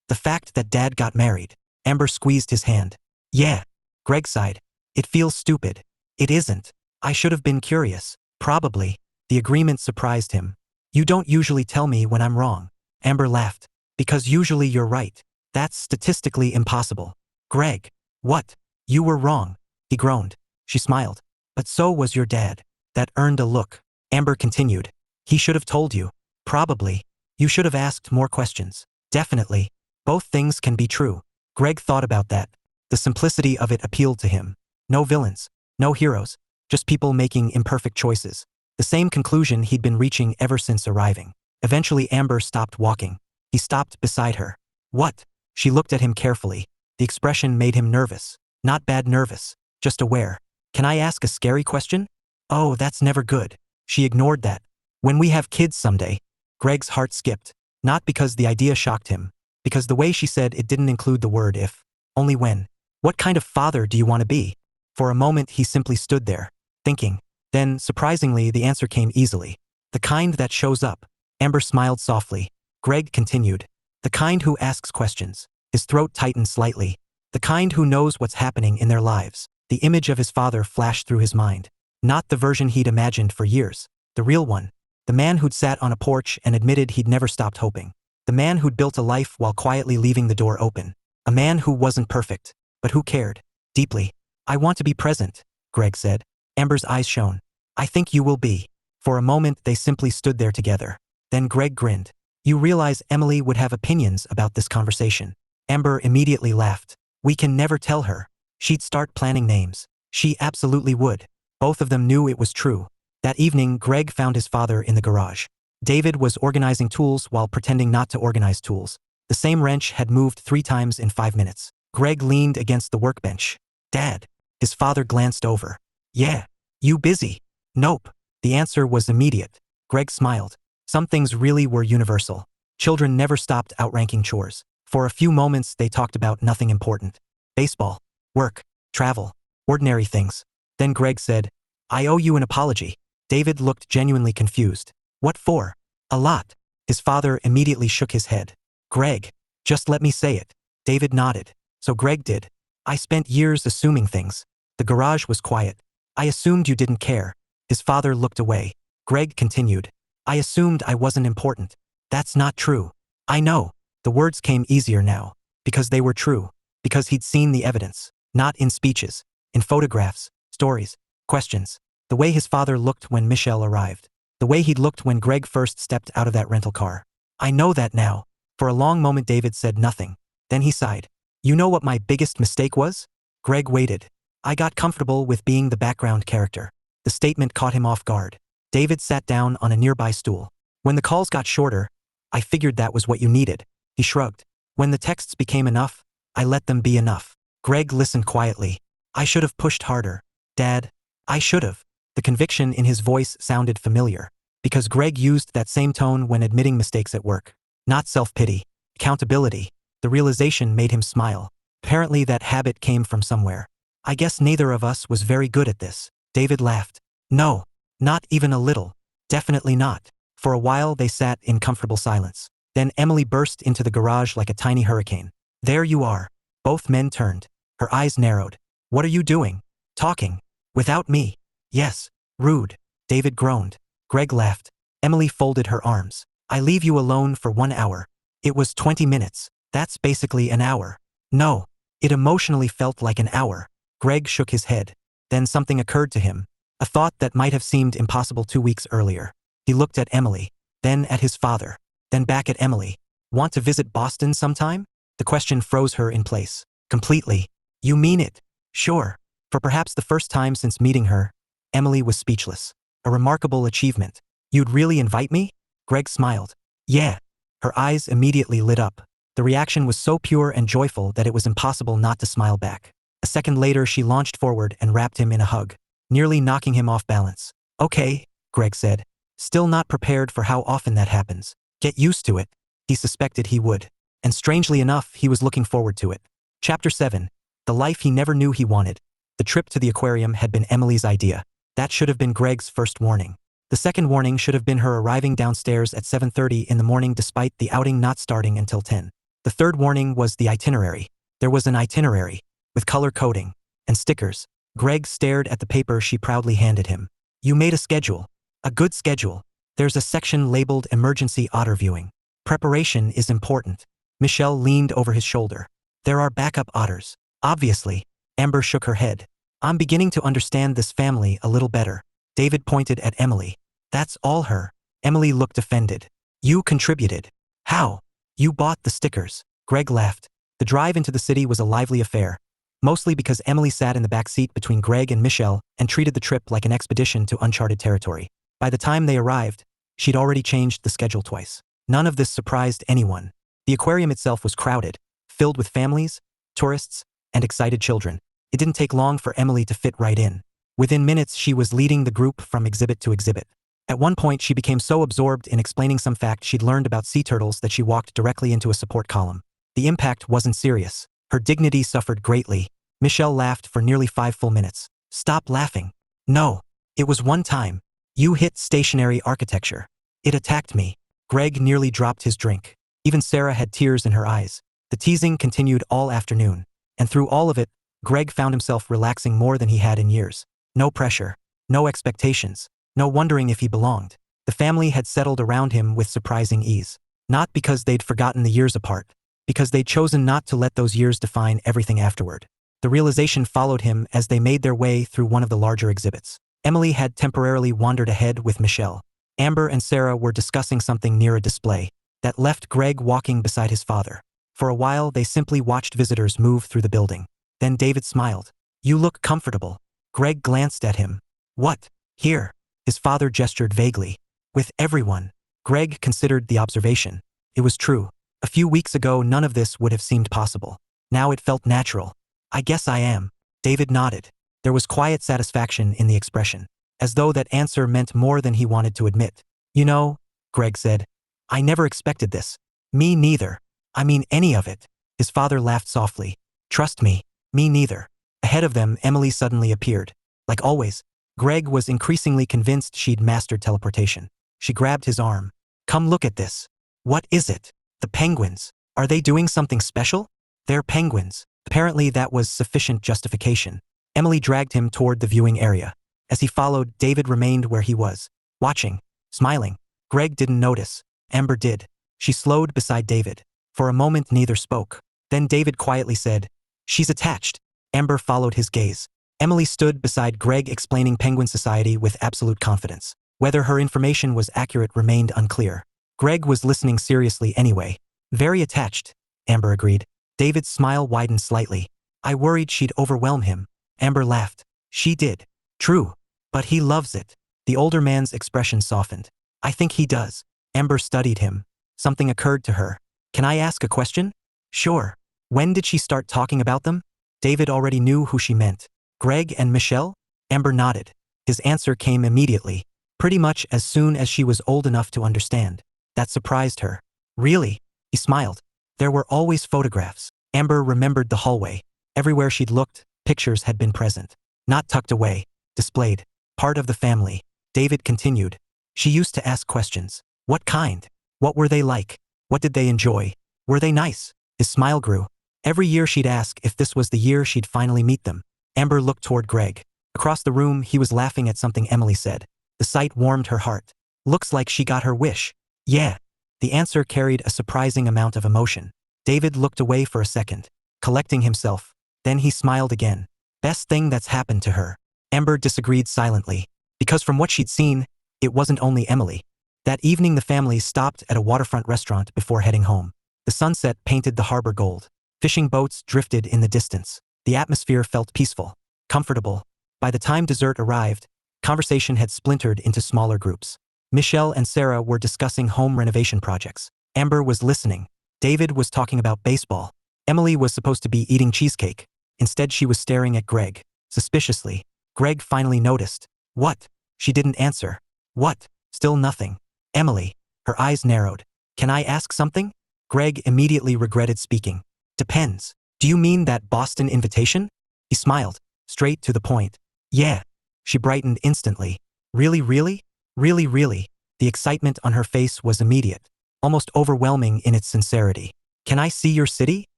The fact that Dad got married. Amber squeezed his hand. Yeah. Greg sighed. It feels stupid. It isn't. I should have been curious. Probably. The agreement surprised him. You don't usually tell me when I'm wrong. Amber laughed. Because usually you're right. That's statistically impossible. Greg. What? You were wrong. He groaned. She smiled. But so was your dad. That earned a look. Amber continued. He should have told you. Probably. You should have asked more questions. Definitely. Both things can be true. Greg thought about that. The simplicity of it appealed to him. No villains. No heroes. Just people making imperfect choices. The same conclusion he'd been reaching ever since arriving. Eventually Amber stopped walking. He stopped beside her. What? She looked at him carefully. The expression made him nervous. Not bad nervous. Just aware. Can I ask a scary question? Oh, that's never good. She ignored that. When we have kids someday. Greg's heart skipped. Not because the idea shocked him. Because the way she said it didn't include the word if. Only when. What kind of father do you want to be? For a moment he simply stood there, thinking. Then, surprisingly, the answer came easily. The kind that shows up. Amber smiled softly. Greg continued. The kind who asks questions. His throat tightened slightly. The kind who knows what's happening in their lives. The image of his father flashed through his mind. Not the version he'd imagined for years. The real one. The man who'd sat on a porch and admitted he'd never stopped hoping. The man who'd built a life while quietly leaving the door open. A man who wasn't perfect, but who cared. Deeply. I want to be present, Greg said. Amber's eyes shone. I think you will be. For a moment they simply stood there together. Then Greg grinned. You realize Emily would have opinions about this conversation. Amber immediately laughed. We can never tell her. She'd start planning names. She absolutely would. Both of them knew it was true. That evening Greg found his father in the garage. David was organizing tools while pretending not to organize tools. The same wrench had moved 3 times in 5 minutes. Greg leaned against the workbench. Dad. His father glanced over. Yeah. You busy? Nope. The answer was immediate. Greg smiled. Some things really were universal. Children never stopped outranking chores. For a few moments they talked about nothing important. Baseball. Work. Travel. Ordinary things. Then Greg said, I owe you an apology. David looked genuinely confused. What for? A lot. His father immediately shook his head. Greg. Just let me say it. David nodded. So Greg did. I spent years assuming things. The garage was quiet. I assumed you didn't care. His father looked away. Greg continued. I assumed I wasn't important. That's not true. I know. The words came easier now. Because they were true. Because he'd seen the evidence. Not in speeches. In photographs. Stories. Questions. The way his father looked when Michelle arrived. The way he'd looked when Greg first stepped out of that rental car. I know that now. For a long moment David said nothing. Then he sighed. You know what my biggest mistake was? Greg waited. I got comfortable with being the background character. The statement caught him off guard. David sat down on a nearby stool. When the calls got shorter, I figured that was what you needed. He shrugged. When the texts became enough, I let them be enough. Greg listened quietly. I should have pushed harder. Dad, I should have. The conviction in his voice sounded familiar. Because Greg used that same tone when admitting mistakes at work. Not self-pity. Accountability. The realization made him smile. Apparently that habit came from somewhere. I guess neither of us was very good at this. David laughed. No. Not even a little. Definitely not. For a while they sat in comfortable silence. Then Emily burst into the garage like a tiny hurricane. There you are. Both men turned. Her eyes narrowed. What are you doing? Talking. Without me. Yes. Rude. David groaned. Greg laughed. Emily folded her arms. I leave you alone for 1 hour. It was 20 minutes. That's basically an hour. No. It emotionally felt like an hour. Greg shook his head. Then something occurred to him. A thought that might have seemed impossible 2 weeks earlier. He looked at Emily. Then at his father. Then back at Emily. Want to visit Boston sometime? The question froze her in place. Completely. You mean it? Sure. For perhaps the first time since meeting her, Emily was speechless. A remarkable achievement. You'd really invite me? Greg smiled. Yeah. Her eyes immediately lit up. The reaction was so pure and joyful that it was impossible not to smile back. A second later she launched forward and wrapped him in a hug, nearly knocking him off balance. Okay, Greg said. Still not prepared for how often that happens. Get used to it. He suspected he would. And strangely enough, he was looking forward to it. Chapter 7. The life he never knew he wanted. The trip to the aquarium had been Emily's idea. That should have been Greg's first warning. The second warning should have been her arriving downstairs at 7:30 in the morning despite the outing not starting until 10. The third warning was the itinerary. There was an itinerary, with color coding, and stickers. Greg stared at the paper she proudly handed him. You made a schedule. A good schedule. There's a section labeled Emergency Otter Viewing. Preparation is important. Michelle leaned over his shoulder. There are backup otters. Obviously. Amber shook her head. I'm beginning to understand this family a little better. David pointed at Emily. That's all her. Emily looked offended. You contributed. How? You bought the stickers. Greg laughed. The drive into the city was a lively affair. mostly because Emily sat in the back seat between Greg and Michelle and treated the trip like an expedition to uncharted territory. By the time they arrived, she'd already changed the schedule twice. None of this surprised anyone. The aquarium itself was crowded, filled with families, tourists, and excited children. It didn't take long for Emily to fit right in. Within minutes, she was leading the group from exhibit to exhibit. At one point, she became so absorbed in explaining some fact she'd learned about sea turtles that she walked directly into a support column. The impact wasn't serious. Her dignity suffered greatly. Michelle laughed for nearly 5 full minutes. Stop laughing. No. It was one time. You hit stationary architecture. It attacked me. Greg nearly dropped his drink. Even Sarah had tears in her eyes. The teasing continued all afternoon. And through all of it, Greg found himself relaxing more than he had in years. No pressure. No expectations. No wondering if he belonged. The family had settled around him with surprising ease. Not because they'd forgotten the years apart. Because they'd chosen not to let those years define everything afterward. The realization followed him as they made their way through one of the larger exhibits. Emily had temporarily wandered ahead with Michelle. Amber and Sarah were discussing something near a display that left Greg walking beside his father. For a while, they simply watched visitors move through the building. Then David smiled. You look comfortable. Greg glanced at him. What? Here. His father gestured vaguely. With everyone. Greg considered the observation. It was true. A few weeks ago, none of this would have seemed possible. Now it felt natural. I guess I am. David nodded. There was quiet satisfaction in the expression, as though that answer meant more than he wanted to admit. You know, Greg said, I never expected this. Me neither. I mean any of it. His father laughed softly. Trust me, me neither. Ahead of them, Emily suddenly appeared. Like always, Greg was increasingly convinced she'd mastered teleportation. She grabbed his arm. Come look at this. What is it? The penguins. Are they doing something special? They're penguins. Apparently that was sufficient justification. Emily dragged him toward the viewing area. As he followed, David remained where he was, watching, smiling. Greg didn't notice. Amber did. She slowed beside David. For a moment, neither spoke. Then David quietly said, She's attached. Amber followed his gaze. Emily stood beside Greg explaining Penguin Society with absolute confidence. Whether her information was accurate remained unclear. Greg was listening seriously anyway. Very attached, Amber agreed. David's smile widened slightly. I worried she'd overwhelm him. Amber laughed. She did. True. But he loves it. The older man's expression softened. I think he does. Amber studied him. Something occurred to her. Can I ask a question? Sure. When did she start talking about them? David already knew who she meant. Greg and Michelle? Amber nodded. His answer came immediately. Pretty much as soon as she was old enough to understand. That surprised her. Really? He smiled. There were always photographs. Amber remembered the hallway. Everywhere she'd looked, pictures had been present. Not tucked away, displayed. Part of the family. David continued. She used to ask questions. What kind? What were they like? What did they enjoy? Were they nice? His smile grew. Every year she'd ask if this was the year she'd finally meet them. Amber looked toward Greg. Across the room, he was laughing at something Emily said. The sight warmed her heart. Looks like she got her wish. Yeah. The answer carried a surprising amount of emotion. David looked away for a second, collecting himself. Then he smiled again. Best thing that's happened to her. Amber disagreed silently. Because from what she'd seen, it wasn't only Emily. That evening the family stopped at a waterfront restaurant before heading home. The sunset painted the harbor gold. Fishing boats drifted in the distance. The atmosphere felt peaceful, comfortable. By the time dessert arrived, conversation had splintered into smaller groups. Michelle and Sarah were discussing home renovation projects. Amber was listening. David was talking about baseball. Emily was supposed to be eating cheesecake. Instead, she was staring at Greg, suspiciously. Greg finally noticed. What? She didn't answer. What? Still nothing. Emily. Her eyes narrowed. Can I ask something? Greg immediately regretted speaking. Depends. Do you mean that Boston invitation? He smiled, straight to the point. Yeah. She brightened instantly. Really, really? Really, really. The excitement on her face was immediate, almost overwhelming in its sincerity. Can I see your city?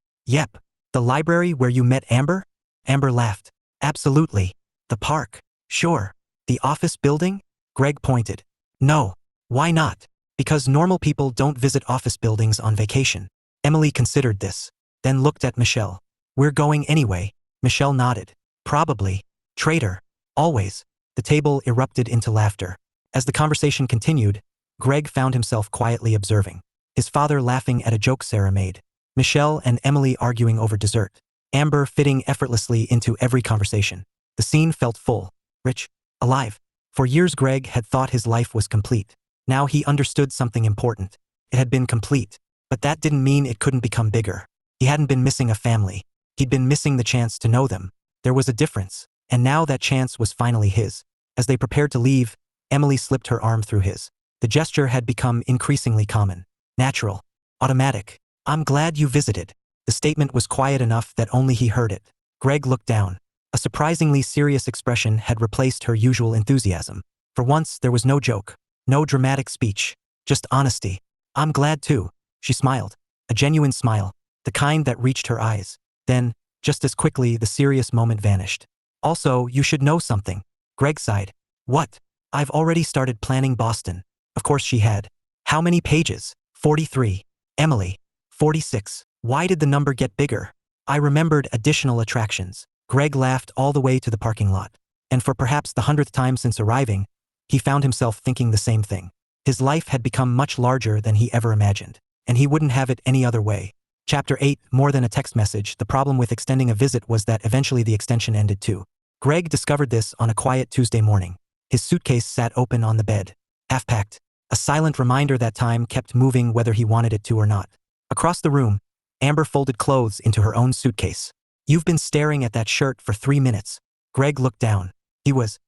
Yep. The library where you met Amber? Amber laughed. Absolutely. The park? Sure. The office building? Greg pointed. No. Why not? Because normal people don't visit office buildings on vacation. Emily considered this, then looked at Michelle. We're going anyway. Michelle nodded. Probably. Traitor. Always. The table erupted into laughter. As the conversation continued, Greg found himself quietly observing. His father laughing at a joke Sarah made. Michelle and Emily arguing over dessert. Amber fitting effortlessly into every conversation. The scene felt full, rich, alive. For years Greg had thought his life was complete. Now he understood something important. It had been complete, but that didn't mean it couldn't become bigger. He hadn't been missing a family. He'd been missing the chance to know them. There was a difference, and now that chance was finally his. As they prepared to leave, Emily slipped her arm through his. The gesture had become increasingly common, natural, automatic. "I'm glad you visited." The statement was quiet enough that only he heard it. Greg looked down. A surprisingly serious expression had replaced her usual enthusiasm. For once, there was no joke, no dramatic speech, just honesty. "I'm glad too." She smiled, a genuine smile, the kind that reached her eyes. Then, just as quickly, the serious moment vanished. "Also, you should know something." Greg sighed. "What?" "I've already started planning Boston." Of course she had. "How many pages?" 43. "Emily." 46. "Why did the number get bigger?" "I remembered additional attractions." Greg laughed all the way to the parking lot. And for perhaps the 100th time since arriving, he found himself thinking the same thing. His life had become much larger than he ever imagined, and he wouldn't have it any other way. Chapter 8, More than a text message. The problem with extending a visit was that eventually the extension ended too. Greg discovered this on a quiet Tuesday morning. His suitcase sat open on the bed, half-packed. A silent reminder that time kept moving whether he wanted it to or not. Across the room, Amber folded clothes into her own suitcase. "You've been staring at that shirt for 3 minutes." Greg looked down. He was,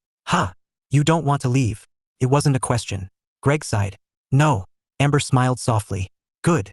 You don't want to leave." It wasn't a question. Greg sighed. "No." Amber smiled softly. Good.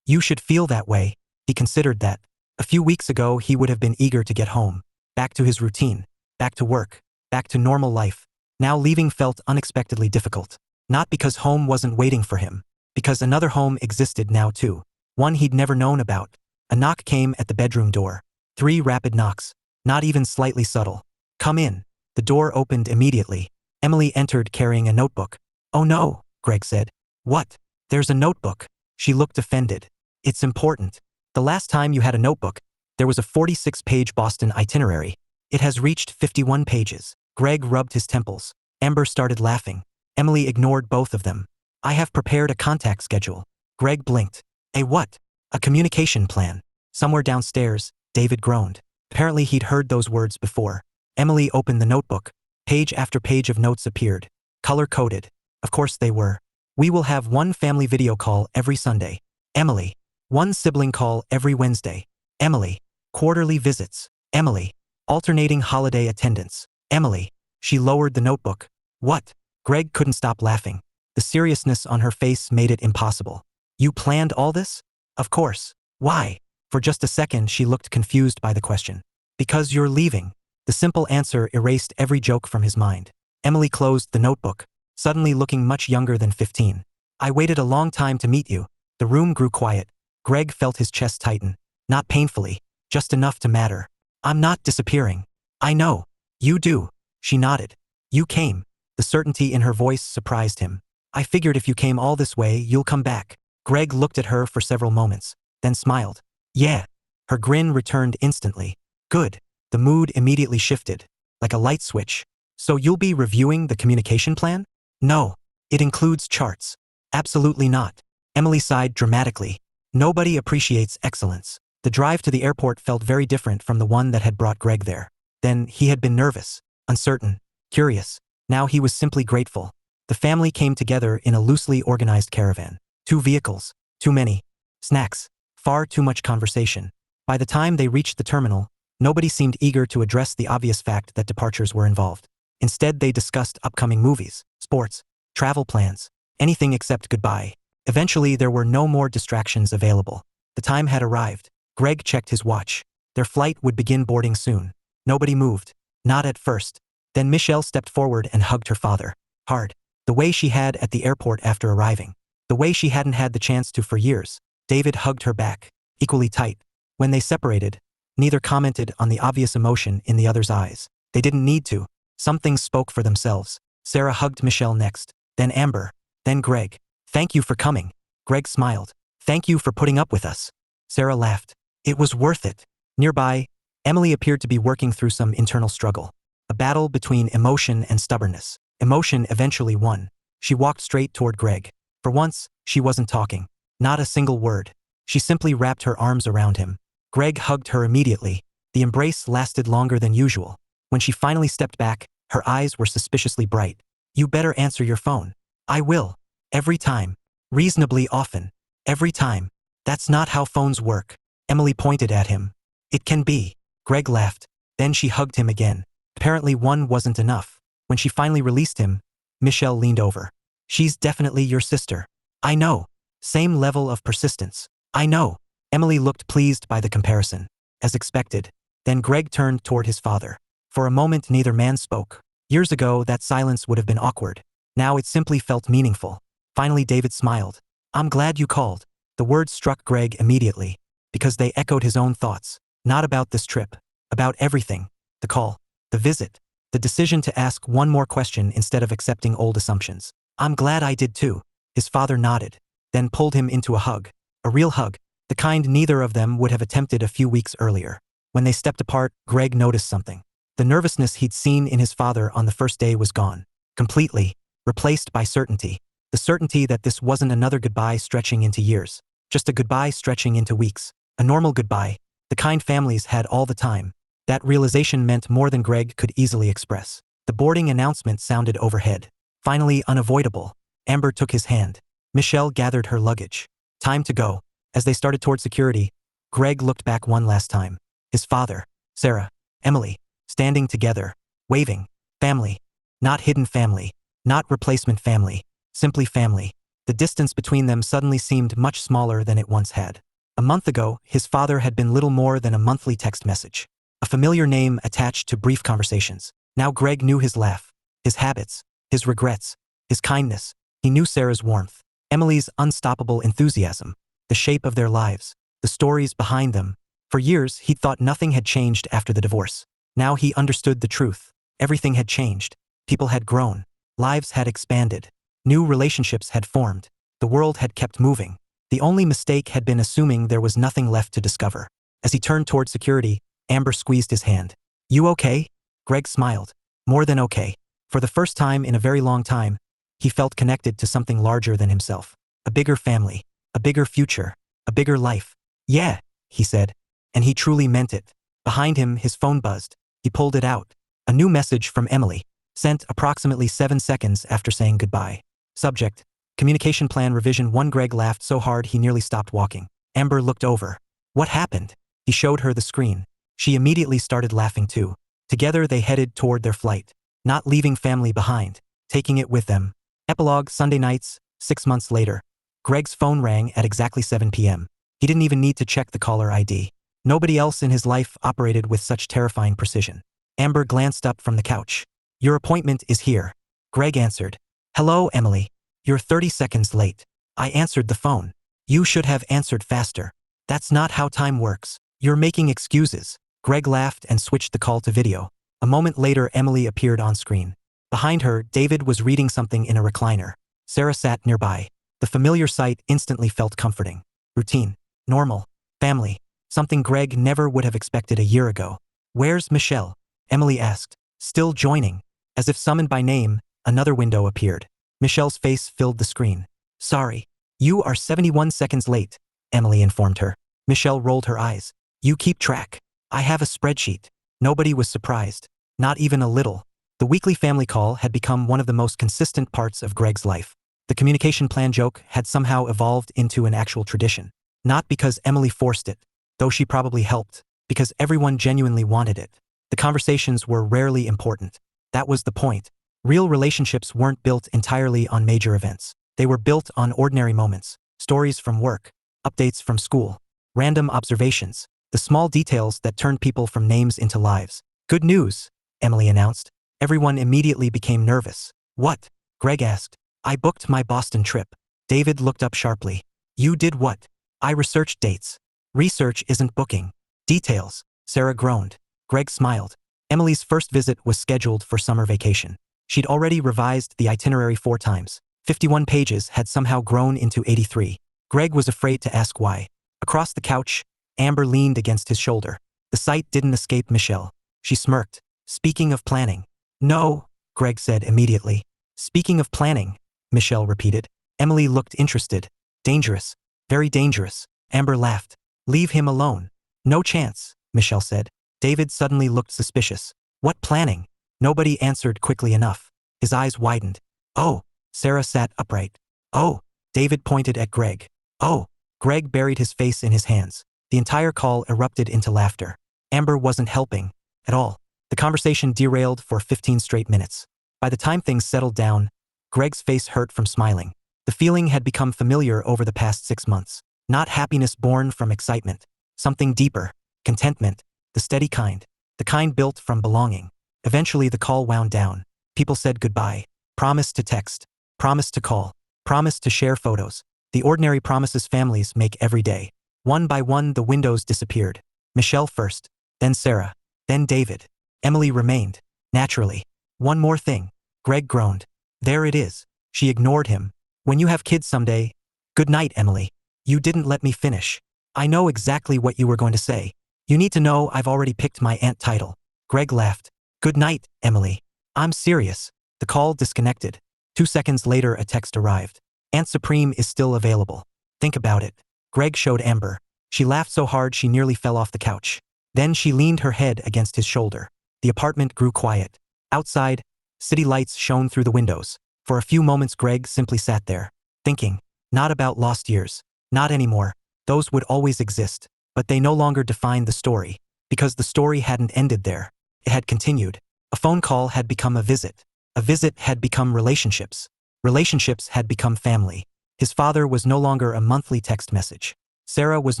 You should feel that way." He considered that. A few weeks ago he would have been eager to get home. Back to his routine. Back to work. Back to normal life. Now leaving felt unexpectedly difficult. Not because home wasn't waiting for him. Because another home existed now too. One he'd never known about. A knock came at the bedroom door. 3 rapid knocks. Not even slightly subtle. "Come in." The door opened immediately. Emily entered carrying a notebook. "Oh no," Greg said. "What?" "There's a notebook." She looked offended. "It's important. The last time you had a notebook, there was a 46-page Boston itinerary. It has reached 51 pages. Greg rubbed his temples. Amber started laughing. Emily ignored both of them. "I have prepared a contact schedule." Greg blinked. "A what?" "A communication plan." Somewhere downstairs, David groaned. Apparently he'd heard those words before. Emily opened the notebook. Page after page of notes appeared. Color-coded. Of course they were. "We will have 1 family video call every Sunday." Emily. "1 sibling call every Wednesday." Emily. "Quarterly visits." Emily. "Alternating holiday attendance." Emily. She lowered the notebook. "What?" Greg couldn't stop laughing. The seriousness on her face made it impossible. "You planned all this?" "Of course." "Why?" For just a second she looked confused by the question. "Because you're leaving." The simple answer erased every joke from his mind. Emily closed the notebook, suddenly looking much younger than 15. "I waited a long time to meet you." The room grew quiet. Greg felt his chest tighten. Not painfully, just enough to matter. "I'm not disappearing." "I know. You do." She nodded. "You came." The certainty in her voice surprised him. "I figured if you came all this way, you'll come back." Greg looked at her for several moments, then smiled. "Yeah." Her grin returned instantly. "Good." The mood immediately shifted, like a light switch. "So you'll be reviewing the communication plan?" "No. It includes charts." "Absolutely not." Emily sighed dramatically. Nobody appreciates excellence. The drive to the airport felt very different from the one that had brought Greg there. Then he had been nervous, uncertain, curious. Now he was simply grateful. The family came together in a loosely organized caravan. 2 vehicles, too many snacks, far too much conversation. By the time they reached the terminal, nobody seemed eager to address the obvious fact that departures were involved. Instead, they discussed upcoming movies, sports, travel plans, anything except goodbye. Eventually, there were no more distractions available. The time had arrived. Greg checked his watch. Their flight would begin boarding soon. Nobody moved. Not at first. Then Michelle stepped forward and hugged her father. Hard. The way she had at the airport after arriving. The way she hadn't had the chance to for years. David hugged her back, equally tight. When they separated, neither commented on the obvious emotion in the other's eyes. They didn't need to. Some things spoke for themselves. Sarah hugged Michelle next, then Amber, then Greg. "Thank you for coming." Greg smiled. "Thank you for putting up with us." Sarah laughed. "It was worth it." Nearby, Emily appeared to be working through some internal struggle. A battle between emotion and stubbornness. Emotion eventually won. She walked straight toward Greg. For once, she wasn't talking. Not a single word. She simply wrapped her arms around him. Greg hugged her immediately. The embrace lasted longer than usual. When she finally stepped back, her eyes were suspiciously bright. You better answer your phone. I will. Every time. Reasonably often. Every time. That's not how phones work. Emily pointed at him. It can be. Greg laughed. Then she hugged him again. Apparently one wasn't enough. When she finally released him, Michelle leaned over. She's definitely your sister. I know. Same level of persistence. I know. Emily looked pleased by the comparison. As expected. Then Greg turned toward his father. For a moment neither man spoke. Years ago that silence would have been awkward. Now it simply felt meaningful. Finally David smiled. I'm glad you called. The words struck Greg immediately. Because they echoed his own thoughts. Not about this trip. About everything. The call. The visit. The decision to ask one more question instead of accepting old assumptions. I'm glad I did too. His father nodded. Then pulled him into a hug. A real hug. The kind neither of them would have attempted a few weeks earlier. When they stepped apart, Greg noticed something. The nervousness he'd seen in his father on the first day was gone. Completely. Replaced by certainty. The certainty that this wasn't another goodbye stretching into years. Just a goodbye stretching into weeks. A normal goodbye. The kind families had all the time. That realization meant more than Greg could easily express. The boarding announcement sounded overhead. Finally unavoidable. Amber took his hand. Michelle gathered her luggage. Time to go. As they started toward security, Greg looked back one last time. His father, Sarah, Emily, standing together, waving. Family. Not hidden family. Not replacement family. Simply family. The distance between them suddenly seemed much smaller than it once had. A month ago, his father had been little more than a monthly text message. A familiar name attached to brief conversations. Now Greg knew his laugh, his habits, his regrets, his kindness. He knew Sarah's warmth, Emily's unstoppable enthusiasm, the shape of their lives, the stories behind them. For years, he'd thought nothing had changed after the divorce. Now he understood the truth. Everything had changed. People had grown. Lives had expanded. New relationships had formed. The world had kept moving. The only mistake had been assuming there was nothing left to discover. As he turned toward security, Amber squeezed his hand. You okay? Greg smiled. More than okay. For the first time in a very long time, he felt connected to something larger than himself. A bigger family. A bigger future. A bigger life. Yeah, he said. And he truly meant it. Behind him, his phone buzzed. He pulled it out. A new message from Emily. Sent approximately 7 seconds after saying goodbye. Subject. Communication plan revision 1. Greg laughed so hard he nearly stopped walking. Amber looked over. What happened? He showed her the screen. She immediately started laughing too. Together they headed toward their flight. Not leaving family behind. Taking it with them. Epilogue. Sunday nights, 6 months later. Greg's phone rang at exactly 7 p.m. He didn't even need to check the caller ID. Nobody else in his life operated with such terrifying precision. Amber glanced up from the couch. Your appointment is here. Greg answered. Hello, Emily. You're 30 seconds late. I answered the phone. You should have answered faster. That's not how time works. You're making excuses. Greg laughed and switched the call to video. A moment later, Emily appeared on screen. Behind her, David was reading something in a recliner. Sarah sat nearby. The familiar sight instantly felt comforting. Routine. Normal. Family. Something Greg never would have expected a year ago. Where's Michelle? Emily asked. Still joining. As if summoned by name, another window appeared. Michelle's face filled the screen. Sorry. You are 71 seconds late, Emily informed her. Michelle rolled her eyes. You keep track. I have a spreadsheet. Nobody was surprised. Not even a little. The weekly family call had become one of the most consistent parts of Greg's life. The communication plan joke had somehow evolved into an actual tradition. Not because Emily forced it, though she probably helped, because everyone genuinely wanted it. The conversations were rarely important. That was the point. Real relationships weren't built entirely on major events. They were built on ordinary moments, stories from work, updates from school, random observations, the small details that turned people from names into lives. Good news, Emily announced. Everyone immediately became nervous. What? Greg asked. I booked my Boston trip. David looked up sharply. You did what? I researched dates. Research isn't booking. Details, Sarah groaned. Greg smiled. Emily's first visit was scheduled for summer vacation. She'd already revised the itinerary 4 times. 51 pages had somehow grown into 83. Greg was afraid to ask why. Across the couch, Amber leaned against his shoulder. The sight didn't escape Michelle. She smirked. Speaking of planning. No, Greg said immediately. Speaking of planning, Michelle repeated. Emily looked interested. Dangerous. Very dangerous. Amber laughed. Leave him alone. No chance, Michelle said. David suddenly looked suspicious. What planning? Nobody answered quickly enough. His eyes widened. Oh, Sarah sat upright. Oh, David pointed at Greg. Oh, Greg buried his face in his hands. The entire call erupted into laughter. Amber wasn't helping at all. The conversation derailed for 15 straight minutes. By the time things settled down, Greg's face hurt from smiling. The feeling had become familiar over the past 6 months. Not happiness born from excitement. Something deeper. Contentment. The steady kind. The kind built from belonging. Eventually the call wound down. People said goodbye. Promised to text. Promised to call. Promised to share photos. The ordinary promises families make every day. One by one the windows disappeared. Michelle first. Then Sarah. Then David. Emily remained. Naturally. One more thing. Greg groaned. There it is. She ignored him. When you have kids someday. Good night, Emily. You didn't let me finish. I know exactly what you were going to say. You need to know I've already picked my aunt title. Greg laughed. Good night, Emily. I'm serious. The call disconnected. 2 seconds later a text arrived. Aunt Supreme is still available. Think about it. Greg showed Amber. She laughed so hard she nearly fell off the couch. Then she leaned her head against his shoulder. The apartment grew quiet. Outside, city lights shone through the windows. For a few moments Greg simply sat there, thinking. Not about lost years. Not anymore. Those would always exist. But they no longer defined the story. Because the story hadn't ended there. It had continued. A phone call had become a visit. A visit had become relationships. Relationships had become family. His father was no longer a monthly text message. Sarah was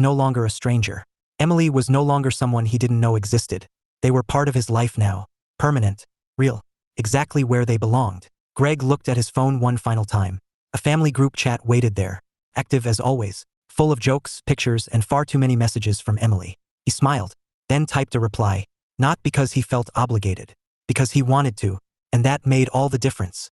no longer a stranger. Emily was no longer someone he didn't know existed. They were part of his life now. Permanent. Real. Exactly where they belonged. Greg looked at his phone one final time. A family group chat waited there. Active as always. Full of jokes, pictures, and far too many messages from Emily. He smiled. Then typed a reply. Not because he felt obligated. Because he wanted to. And that made all the difference.